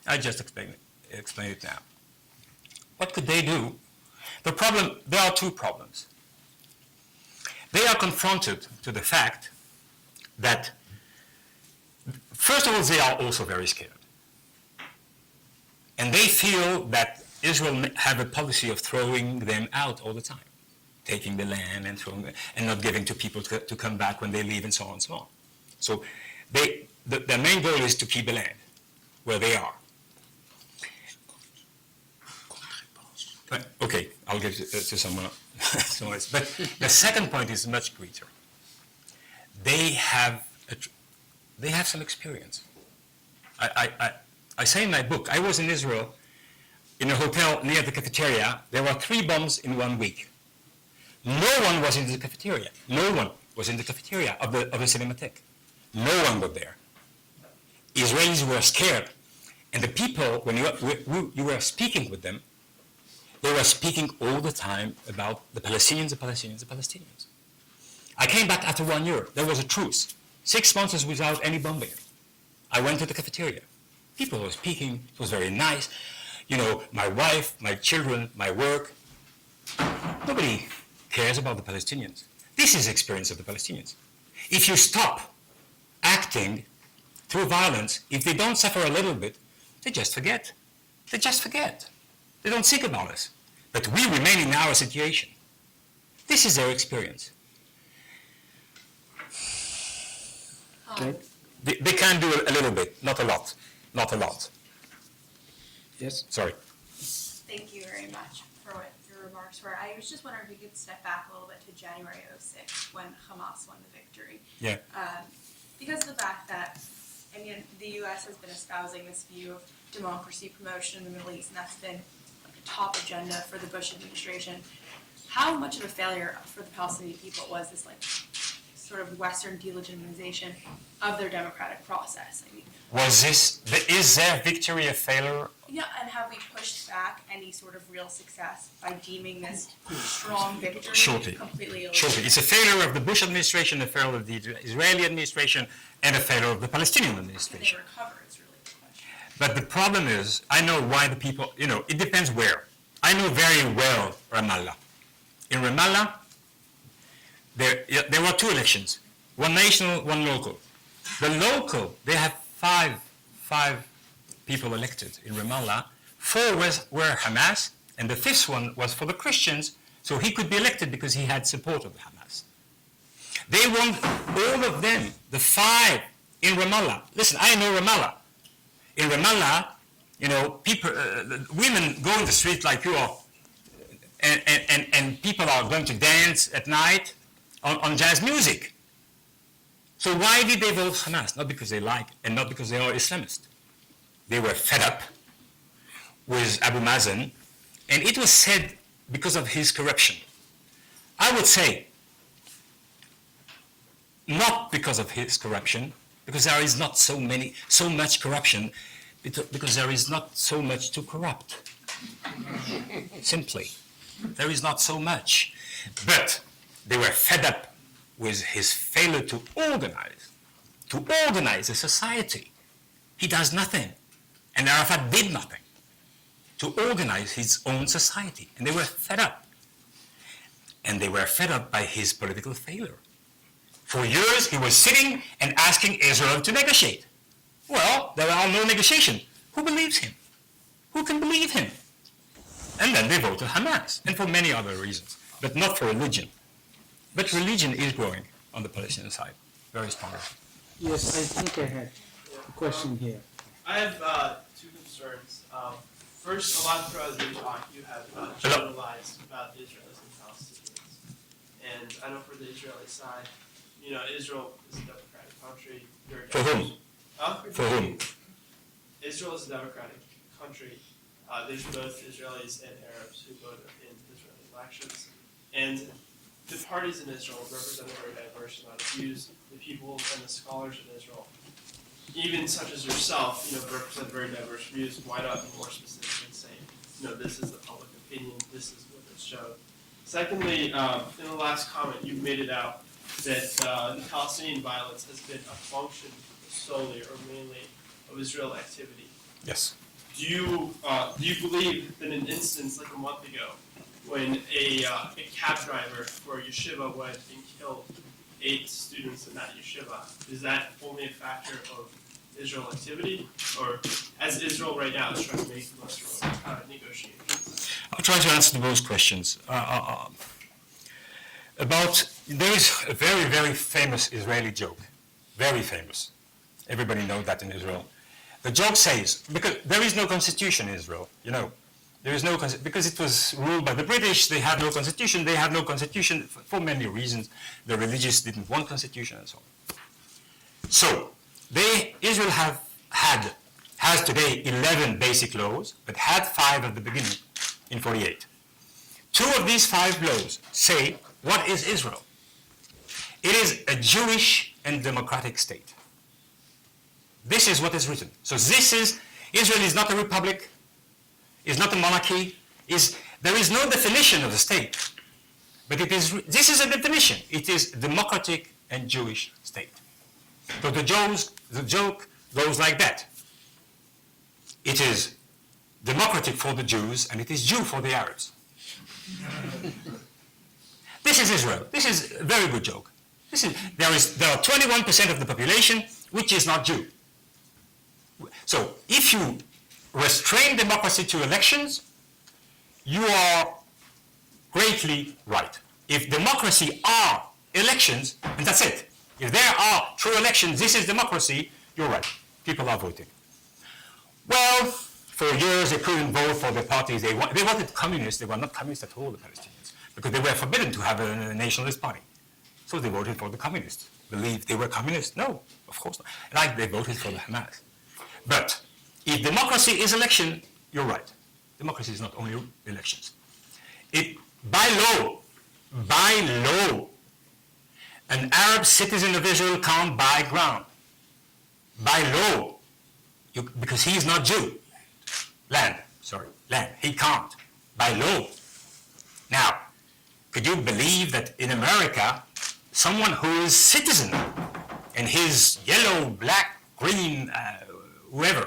Explain it now. What could they do? The problem, there are two problems. They are confronted to the fact that, first of all, they are also very scared. And they feel that Israel have a policy of throwing them out all the time, taking the land and throwing it, and not giving to people to come back when they leave and so on and so on. So their main goal is to keep the land where they are. But, okay, I'll give it to someone else. But the second point is much greater. They have some experience. I say in my book, I was in Israel in a hotel near the cafeteria. There were 3 bombs in 1 week. No one was in the cafeteria. No one was in the cafeteria of the Cinematheque. No one was there. Israelis were scared. And the people, when you were speaking with them, they were speaking all the time about the Palestinians, the Palestinians, the Palestinians. I came back after 1 year. There was a truce. 6 months without any bombing. I went to the cafeteria. People were speaking. It was very nice. My wife, my children, my work. Nobody cares about the Palestinians. This is the experience of the Palestinians. If you stop acting through violence, if they don't suffer a little bit, they just forget. They just forget. They don't think about us. But we remain in our situation. This is their experience. Okay. They can do a little bit, not a lot. Not a lot. Yes. Sorry. Thank you very much for what your remarks were. I was just wondering if we could step back a little bit to January 2006 when Hamas won the victory. Yeah. Because of the fact that, the U.S. has been espousing this view of democracy promotion in the Middle East, and that's been top agenda for the Bush administration. How much of a failure for the Palestinian people was this like sort of Western delegitimization of their democratic process? I mean, Is their victory a failure? yeah, and have we pushed back any sort of real success by deeming this strong victory Shortly. completely illegal? Shortly. It's a failure of the Bush administration, a failure of the Israeli administration, and a failure of the Palestinian Can they administration. recover is really the question. But the problem is, I know why the people, it depends where. I know very well Ramallah. In Ramallah, there were two elections, one national, one local. The local, they have five people elected in Ramallah. 4 were Hamas, and the 5th one was for the Christians, so he could be elected because he had support of Hamas. They want all of them, the 5 in Ramallah. Listen, I know Ramallah. In Ramallah, people, women go in the street like you are, and people are going to dance at night on jazz music. So why did they vote Hamas? Not because they like, and not because they are Islamist. They were fed up with Abu Mazen, and it was said because of his corruption. I would say, not because of his corruption, because there is not so much corruption, because there is not so much to corrupt. Simply, there is not so much. But they were fed up with his failure to organize a society. He does nothing. And Arafat did nothing to organize his own society. And they were fed up. And they were fed up by his political failure. For years, he was sitting and asking Israel to negotiate. Well, there are no negotiations. Who believes him? Who can believe him? And then they voted Hamas, and for many other reasons, but not for religion. But religion is growing on the Palestinian side, very strongly. Yes, I think I had a question here. I have two concerns. First, a lot throughout the talk you have generalized about the Israelis and Palestinians. And I know for the Israeli side, Israel is a democratic country. For whom? For whom? Israel is a democratic country. There's both Israelis and Arabs who vote in Israeli elections. And the parties in Israel represent a very diverse amount of views. The people and the scholars in Israel, even such as yourself, represent very diverse views. Why not be more specific and say, this is the public opinion, this is what is shown. Secondly, in the last comment, you made it out that the Palestinian violence has been a function solely or mainly of Israel activity. Yes. Do you believe that an instance like a month ago, when a cab driver for a yeshiva went and killed 8 students in that yeshiva, is that only a factor of Israel activity, or as Israel right now is trying to make the most negotiations? I'll try to answer both questions. There is a very, very famous Israeli joke, very famous. Everybody knows that in Israel. The joke says, because there is no constitution in Israel, there is no because it was ruled by the British. They had no constitution. They had no constitution for many reasons. The religious didn't want constitution and so on. So Israel has today 11 basic laws, but had 5 at the beginning in 48. 2 of these 5 laws say, what is Israel? It is a Jewish and democratic state. This is what is written. So Israel is not a republic, is not a monarchy, there is no definition of the state. But this is a definition. It is a democratic and Jewish state. So the joke goes like that. It is democratic for the Jews and it is Jew for the Arabs. This is Israel. This is a very good joke. There are 21% of the population which is not Jew. So if you restrain democracy to elections, you are greatly right. If democracy are elections, and that's it. If there are true elections, this is democracy, you're right. People are voting. Well, for years they couldn't vote for the parties they wanted. They wanted communists. They were not communists at all, the Palestinians, because they were forbidden to have a nationalist party. So they voted for the communists. Believe they were communists? No, of course not. Like they voted for the Hamas. But if democracy is election, you're right. democracy is not only elections. By law, an Arab citizen of Israel can't buy ground. By law, because he is not Jew. Land. He can't. By law. Now, could you believe that in America, someone who is citizen and his yellow, black, green, whoever,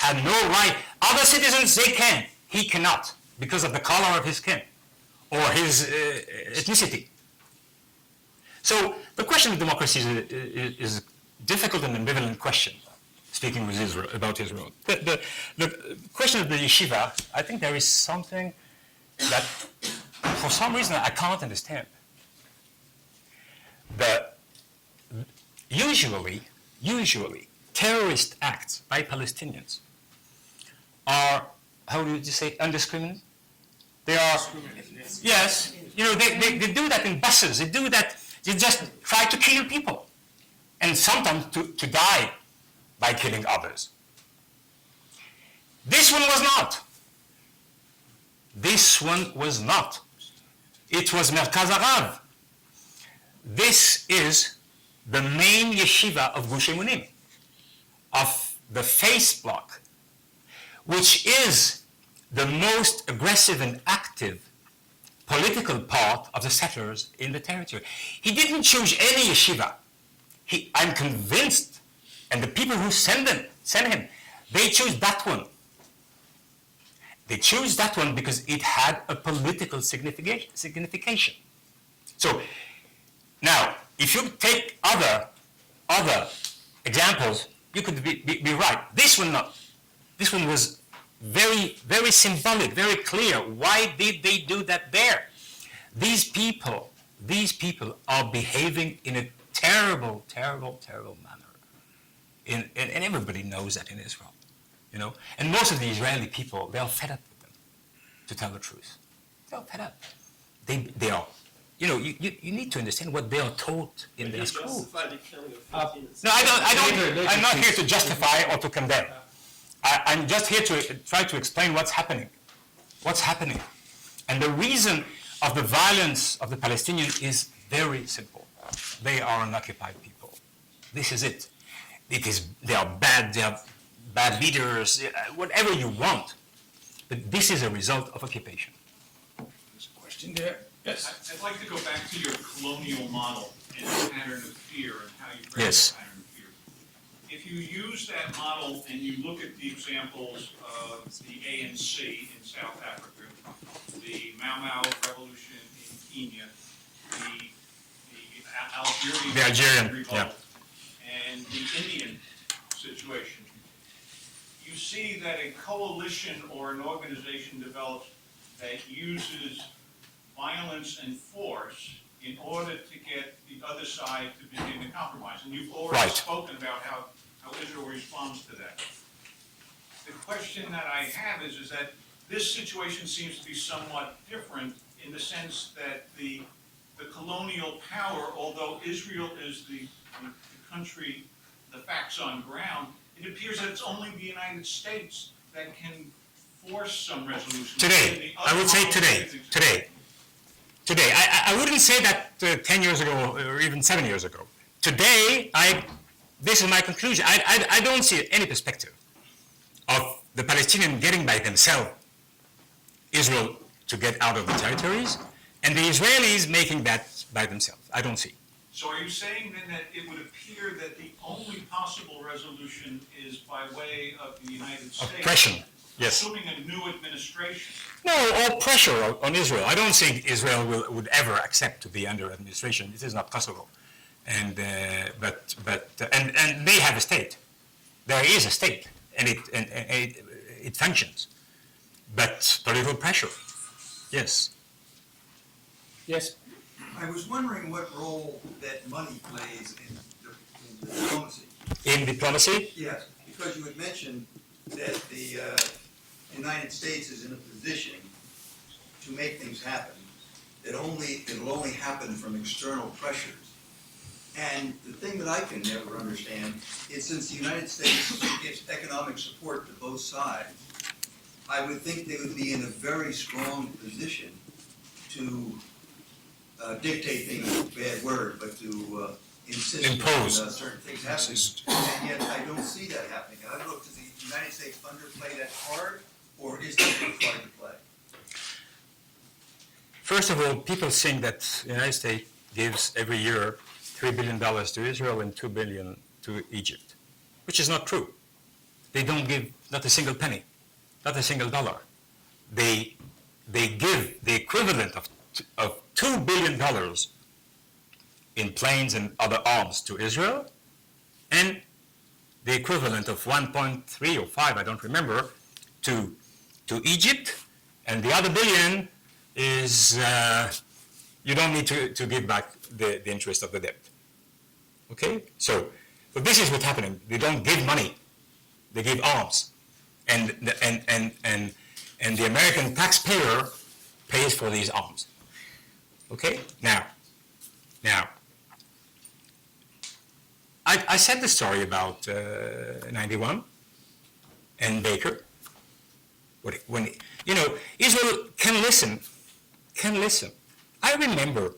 had no right. Other citizens, they can. He cannot because of the color of his skin or his ethnicity. So the question of democracy is a difficult and ambivalent question, speaking with Israel, about Israel. The question of the yeshiva, I think there is something that for some reason I can't understand. Usually, terrorist acts by Palestinians are, how do you say, indiscriminate? They are, yes, they do that in buses, they do that, they just try to kill people, and sometimes to die by killing others. This one was not. It was Merkaz Arav. This is the main yeshiva of Gush Emunim, of the face block, which is the most aggressive and active political part of the settlers in the territory. He didn't choose any yeshiva. I'm convinced, and the people who send him, they choose that one. They choose that one because it had a political signification. So now, if you take other examples, you could be right. This one not. This one was very, very symbolic, very clear. Why did they do that there? These people are behaving in a terrible, terrible, terrible manner. And everybody knows that in Israel, And most of the Israeli people, they are fed up with them, to tell the truth. They are fed up. They are. You need to understand what they are taught in their school. Justify the killing of 15 No, I'm not here to justify or to condemn. I'm just here to try to explain what's happening. And the reason of the violence of the Palestinians is very simple. They are an occupied people. This is it. They are bad leaders, whatever you want. But this is a result of occupation. There's a question there. Yes. I'd like to go back to your colonial model and the pattern of fear and how you break Yes. the pattern of fear. If you use that model and you look at the examples of the ANC in South Africa, the Mau Mau revolution in Kenya, the Algerian revolt, and the Indian situation, you see that a coalition or an organization develops that uses violence and force in order to get the other side to begin to compromise. And you've already spoken about how Israel responds to that. The question that I have is that this situation seems to be somewhat different in the sense that the colonial power, although Israel is the country, the facts on ground, it appears that it's only the United States that can force some resolution. Today, I would say today. I wouldn't say that 10 years ago or even 7 years ago. Today, this is my conclusion. I don't see any perspective of the Palestinians getting by themselves Israel to get out of the territories, and the Israelis making that by themselves. I don't see. So are you saying then that it would appear that the only possible resolution is by way of the United States? Oppression, yes. Assuming a new administration. No, or pressure on Israel. I don't think Israel would ever accept to be under administration. It is not possible. And but they have a state. There is a state, and it functions. But political pressure, yes. Yes. I was wondering what role that money plays in diplomacy. In diplomacy? Yes, because you had mentioned that the United States is in a position to make things happen, that it'll only happen from external pressures. And the thing that I can never understand is since the United States gives economic support to both sides, I would think they would be in a very strong position to dictate things, bad word, but to insist Impose. on certain things happening. And yet I don't see that happening. And I don't know, does the United States underplay that card, or is that a card to play? First of all, people think that the United States gives every year $3 billion to Israel and $2 billion to Egypt, which is not true. They don't give not a single penny, not a single dollar. They give the equivalent of $2 billion in planes and other arms to Israel, and the equivalent of 1.3 or 5, I don't remember, to Egypt, and the other billion is you don't need to give back the interest of the debt. Okay? So this is what's happening. They don't give money. They give arms. And the American taxpayer pays for these arms. Okay? Now, I said the story about 91 and Baker. When Israel can listen. I remember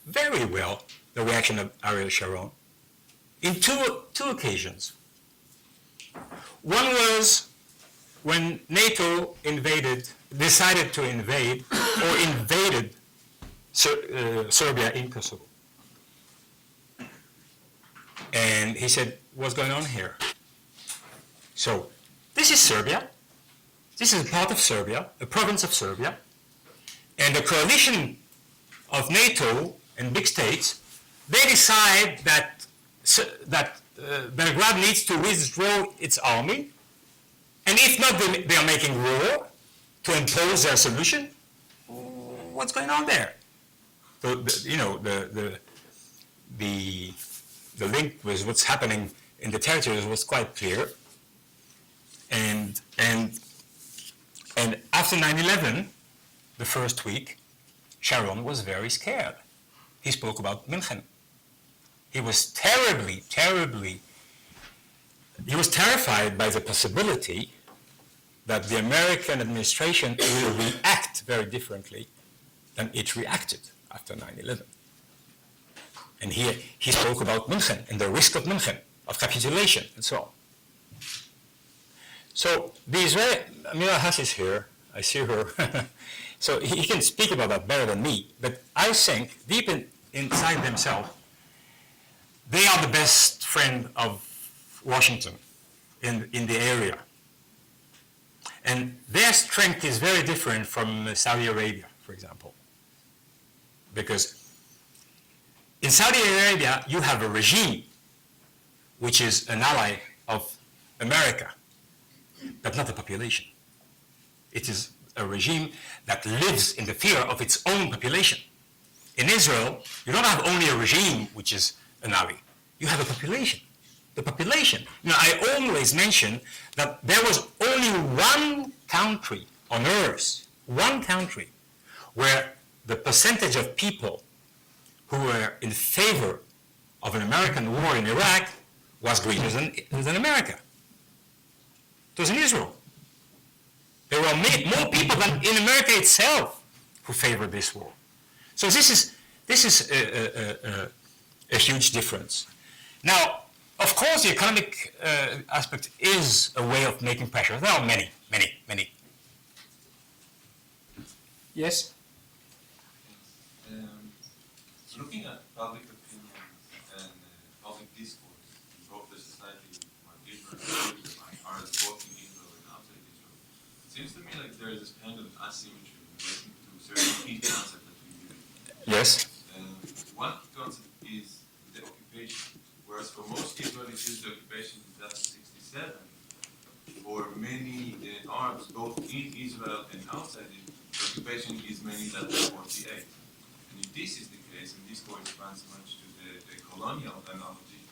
very well the reaction of Ariel Sharon in two occasions. One was when NATO decided to invade or invaded Serbia in Kosovo. And he said, what's going on here? So, this is Serbia. This is a part of Serbia, a province of Serbia. And the coalition of NATO and big states, they decide that Belgrade needs to withdraw its army. And if not, they are making war to impose their solution. What's going on there? So, the link with what's happening in the territories was quite clear. And after 9/11, the first week, Sharon was very scared. He spoke about München. He was he was terrified by the possibility that the American administration will react very differently than it reacted after 9/11. And he spoke about München and the risk of München, of capitulation, and so on. So the Israeli, Mira Hass is here, I see her, so he can speak about that better than me, but I think deep inside themselves, they are the best friend of Washington in the area. And their strength is very different from Saudi Arabia, for example. Because in Saudi Arabia, you have a regime which is an ally of America, but not the population. It is a regime that lives in the fear of its own population. In Israel, you don't have only a regime which is an ally. You have a population. The population. I always mention that there was only one country on earth, one country, where the percentage of people who were in favor of an American war in Iraq was greater than America. It was in Israel. There were more people than in America itself who favored this war. So this is a huge difference. Now, of course, the economic aspect is a way of making pressure. There are many. Yes? Looking at public opinion and public discourse in both the society of Israel and Jews are both in Israel and outside Israel, it seems to me like there is this kind of asymmetry in relation to certain key concepts that we use. Yes. One key concept is the occupation, whereas for most Israeli Jews the occupation is after 67. For many Arabs, both in Israel and outside it, the occupation is mainly that of 48. And if this is the case, and this corresponds much to the colonial analogy,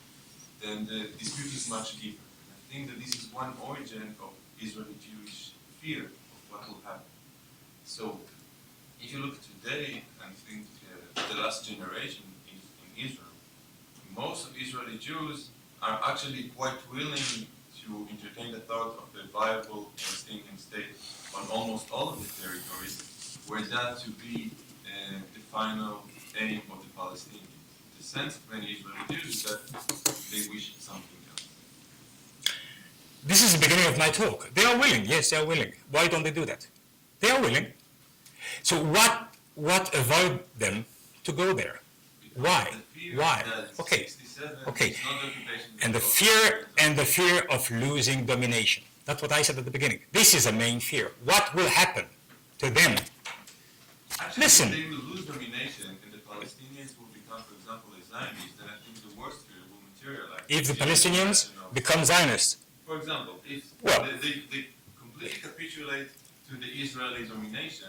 then the dispute is much deeper. And I think that this is one origin of Israeli Jewish fear of what will happen. So, if you look today and think the last generation in Israel, most of Israeli Jews are actually quite willing to entertain the thought of a viable Palestinian state on almost all of the territories, were that to be the final aim of the Palestinians. The sense of many Israeli Jews is that they wish something else. This is the beginning of my talk. They are willing. Yes, they are willing. Why don't they do that? They are willing. So what avoid them to go there? Why? The fear Why? that Okay. 67 Okay. is not the occupation And the fear of losing domination. That's what I said at the beginning. This is a main fear. What will happen to them? Actually, Listen. if they will lose domination and the Palestinians will become, for example, a Zionist, then I think the worst fear will materialize. If the Palestinians become Zionists, For example, if Well- they completely capitulate to the Israeli domination,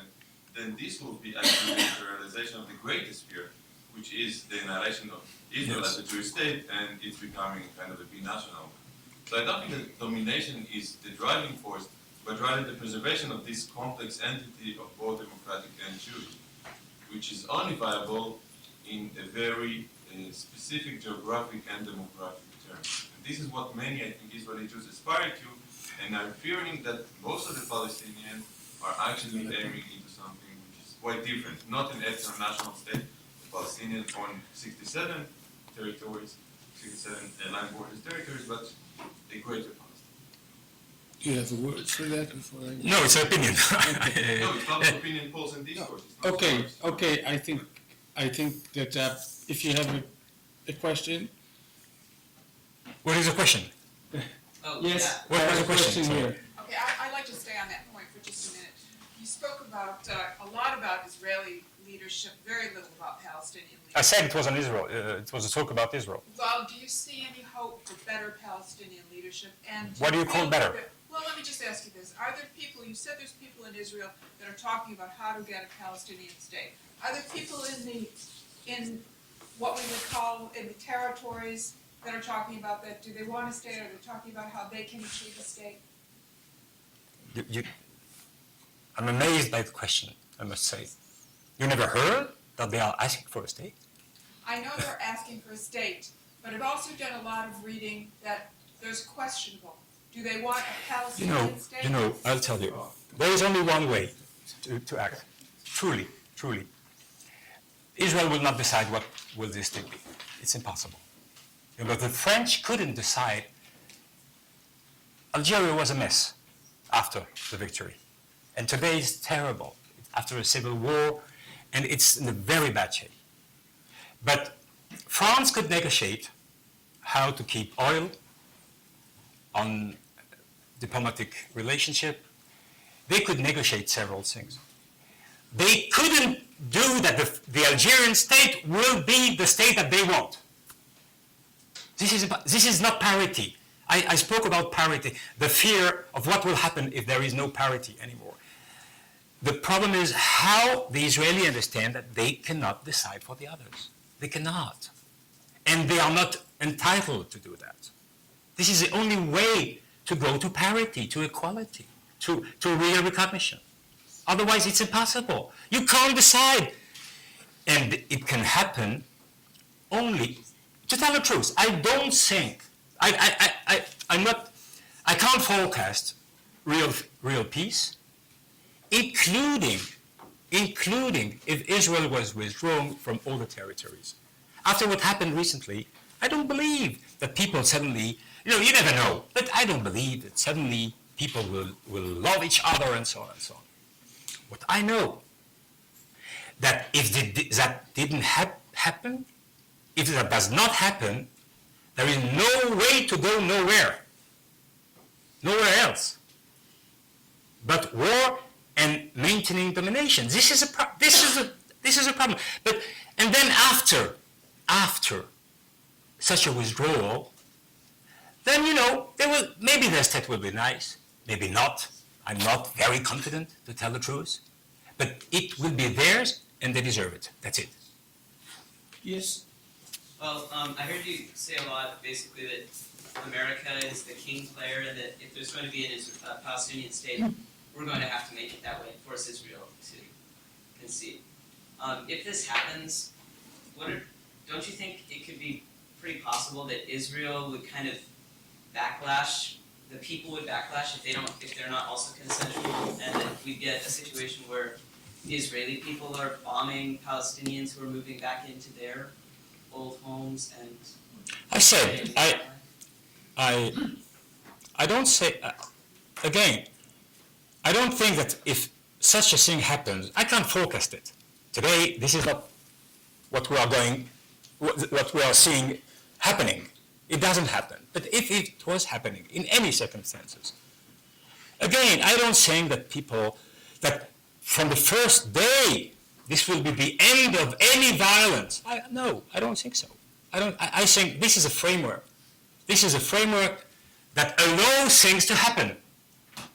then this will be actually the realization of the greatest fear, which is the annihilation of Israel Yes. as a Jewish state, and it's becoming kind of a binational. So I don't think that domination is the driving force, but rather the preservation of this complex entity of both democratic and Jewish, which is only viable in a very specific geographic and demographic terms. And this is what many, I think, Israeli Jews aspire to, and I'm fearing that most of the Palestinians are actually aiming into something which is quite different, not an ethnic national state. The Palestinians own 67 territories, 67 land borders territories, but a greater Palestine. Do you have words for that before I? no, it's an opinion. No, it's public opinion polls and discourse. It's not Okay, ours. okay, I think that if you have a question. What is the question? Oh, Yes. yeah. What I have was the a question? Sorry. here. Okay, I'd like to stay on that point for just a minute. You spoke about, a lot about Israeli leadership, very little about Palestinian I leadership. said it was on Israel. It was a talk about Israel. Well, do you see any hope for better Palestinian leadership? And What do you call feel better? that- Well, let me just ask you this. Are there people, you said there's people in Israel that are talking about how to get a Palestinian state. Are there people in what we would call in the territories that are talking about that? Do they want a state? Are they talking about how they can achieve a state? I'm amazed by the question, I must say. You never heard that they are asking for a state? I know they're asking for a state, but I've also done a lot of reading that there's questionable. Do they want a Palestinian state? I'll tell you. There is only one way to act. Truly, truly. Israel will not decide what will this state be. It's impossible. But the French couldn't decide. Algeria was a mess after the victory. And today is terrible after a civil war, and it's in a very bad shape. But France could negotiate how to keep oil on diplomatic relationship. They could negotiate several things. They couldn't do that the Algerian state will be the state that they want. This is not parity. I spoke about parity, the fear of what will happen if there is no parity anymore. The problem is how the Israelis understand that they cannot decide for the others. They cannot. And they are not entitled to do that. This is the only way to go to parity, to equality, to real recognition. Otherwise, it's impossible. You can't decide. And it can happen only, to tell the truth, I don't think, I can't forecast real peace, including if Israel was withdrawn from all the territories. After what happened recently, I don't believe that people suddenly, you never know, but I don't believe that suddenly people will love each other and so on and so on. What I know, that if that didn't happen, if that does not happen, there is no way to go nowhere else, but war and maintaining domination. This is a problem. But and then after such a withdrawal, then maybe their state will be nice, maybe not. I'm not very confident, to tell the truth, but it will be theirs, and they deserve it. That's it. Yes. Well, I heard you say a lot, basically, that America is the king player, and that if there's going to be a Palestinian state, we're going to have to make it that way and force Israel to concede. If this happens, don't you think it could be pretty possible that Israel would kind of backlash the people would backlash if they're not also consensual, and that we'd get a situation where Israeli people are bombing Palestinians who are moving back into their old homes and. I said, I don't say, again, I don't think that if such a thing happens, I can't forecast it. Today, this is not what we are seeing happening. It doesn't happen. But if it was happening in any circumstances, again, I don't think that that from the first day, this will be the end of any violence. No, I don't think so. I think this is a framework. This is a framework that allows things to happen.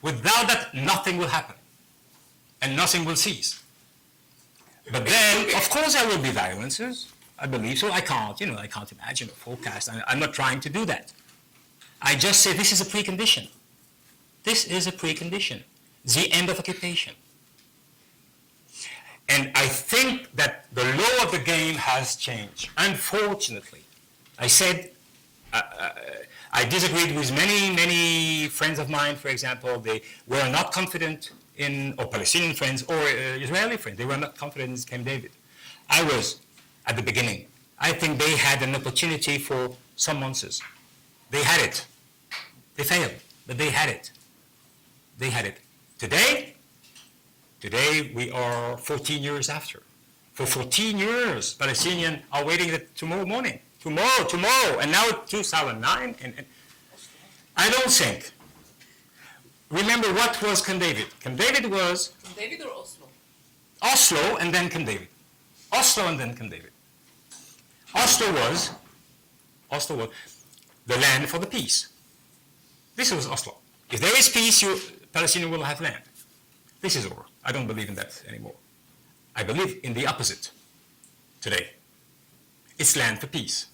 Without that, nothing will happen. And nothing will cease. But then, of course, there will be violences. I believe so. I can't imagine or forecast. I'm not trying to do that. I just say this is a precondition. This is a precondition. The end of occupation. And I think that the law of the game has changed. Unfortunately, I said, I disagreed with many friends of mine, for example. They were not confident in, or Palestinian friends, or Israeli friends. They were not confident in Camp David. I was at the beginning. I think they had an opportunity for some months. They had it. They failed, but they had it. They had it. Today we are 14 years after. For 14 years, Palestinians are waiting tomorrow morning. Tomorrow, and now 2009, and I don't think. Remember what was Camp David? Camp David was... Camp David or Oslo? Oslo and then Camp David. Oslo and then Camp David. Oslo was the land for the peace. This was Oslo. If there is peace, Palestinians will have land. This is over. I don't believe in that anymore. I believe in the opposite today. It's land for peace.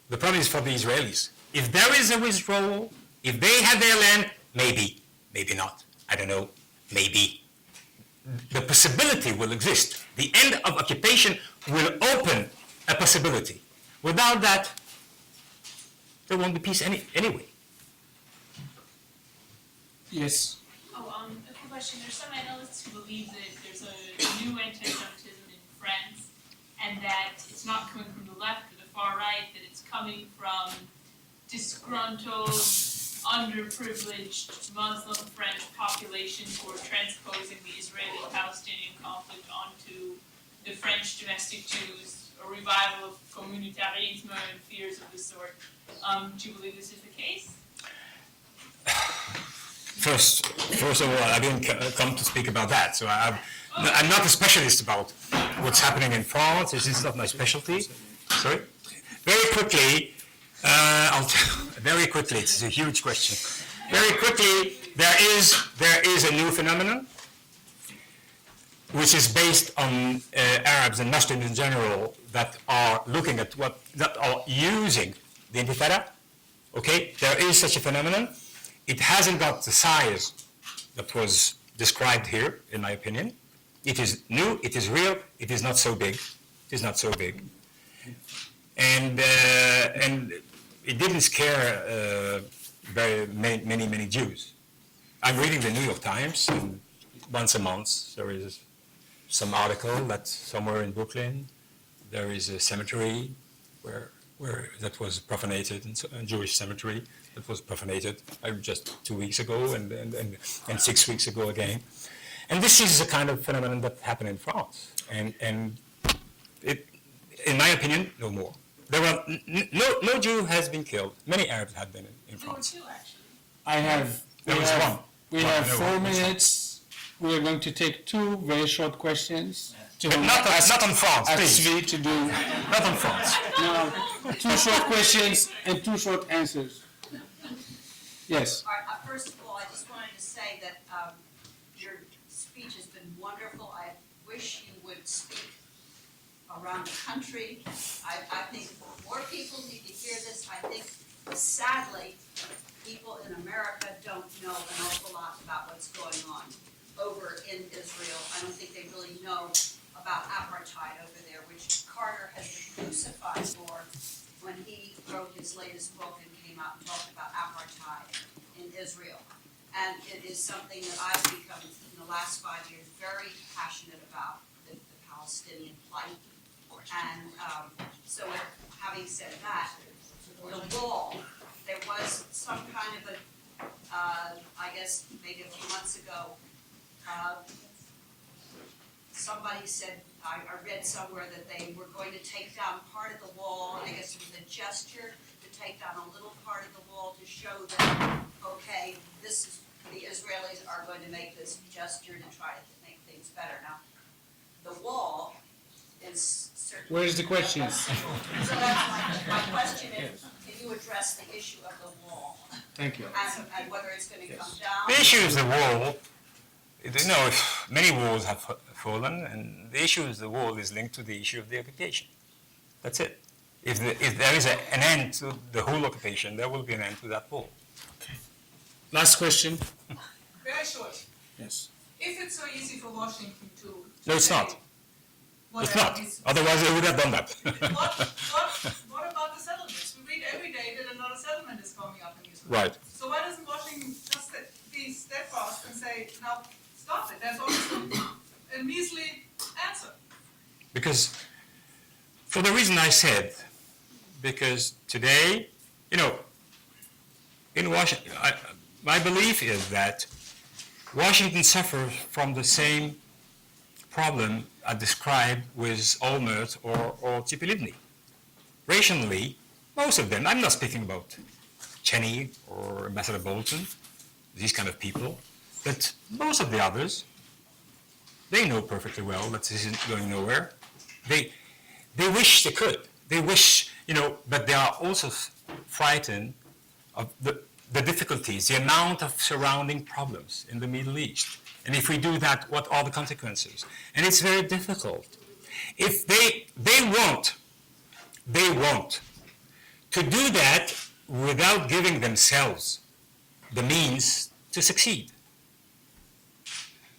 The problem is for the Israelis. If there is a withdrawal, if they have their land, maybe not. I don't know, maybe. The possibility will exist. The end of occupation will open a possibility. Without that, there won't be peace anyway. Yes. A question. There's some analysts who believe that there's a new anti-Semitism in France, and that it's not coming from the left or the far right, that it's coming from disgruntled, underprivileged Muslim French populations who are transposing the Israeli-Palestinian conflict onto the French domestic Jews, a revival of communitarism and fears of this sort. Do you believe this is the case? First of all, I didn't come to speak about that, so I'm not a specialist about what's happening in France. This is not my specialty. Sorry. Very quickly, very quickly. It's a huge question. Very quickly, there is a new phenomenon, which is based on Arabs and Muslims in general that are looking at that are using the Intifada. Okay, there is such a phenomenon. It hasn't got the size that was described here, in my opinion. It is new, it is real, it is not so big. It is not so big. And it didn't scare very many Jews. I'm reading the New York Times, and once a month there is some article that somewhere in Brooklyn there is a cemetery where that was profanated, a Jewish cemetery that was profanated just 2 weeks ago and 6 weeks ago again. And this is the kind of phenomenon that happened in France. And it, in my opinion, no more. There were no Jew has been killed. Many Arabs have been in France. There were two, actually. There was one. We have 4 minutes. We are going to take 2 very short questions. But not on France, please. Sylvain to do. Not on France. No, 2 short questions and 2 short answers. Yes. All right, first of all, I just wanted to say that your speech has been wonderful. I wish you would speak around the country. I think more people need to hear this. I think, sadly, people in America don't know an awful lot about what's going on over in Israel. I don't think they really know about apartheid over there, which Carter has been crucified for when he wrote his latest book and came out and talked about apartheid in Israel. And it is something that I've become, in the last 5 years, very passionate about, the Palestinian plight. And so having said that, the wall, there was some kind of a, I guess maybe a few months ago, somebody said, I read somewhere that they were going to take down part of the wall, and I guess it was a gesture to take down a little part of the wall to show that, okay, this is, the Israelis are going to make this gesture to try to make things better. Now, the wall is certainly. Where's the question? So that's my question is, can you address the issue of the wall? Thank you. And whether it's going to come down? The issue is the wall. You know, many walls have fallen, and the issue is the wall is linked to the issue of the occupation. That's it. If there is an end to the whole occupation, there will be an end to that wall. Last question. Very short. Yes. If it's so easy for Washington to. No, it's say not. It's whatever not. is- Otherwise, they would have done that. What about the settlements? We read every day that another settlement is coming up in Israel. Right. So why doesn't Washington just be steadfast and say, no, stop it? That's always a measly answer. Because, for the reason I said, because today, you know, in Washington, my belief is that Washington suffers from the same problem I described with Olmert or Cypel. Racially, most of them, I'm not speaking about Cheney or Ambassador Bolton, these kind of people, but most of the others, they know perfectly well that this isn't going nowhere. They wish they could. They wish, you know, but they are also frightened of the difficulties, the amount of surrounding problems in the Middle East. And if we do that, what are the consequences? And it's very difficult. If they want to do that without giving themselves the means to succeed.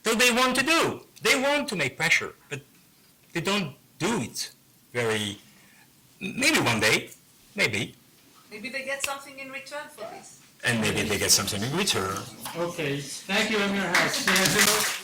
So they want to do. They want to make pressure, but they don't do it very, maybe one day, maybe. Maybe they get something in return for this. And maybe they get something in return. Okay. Thank you, Emir House.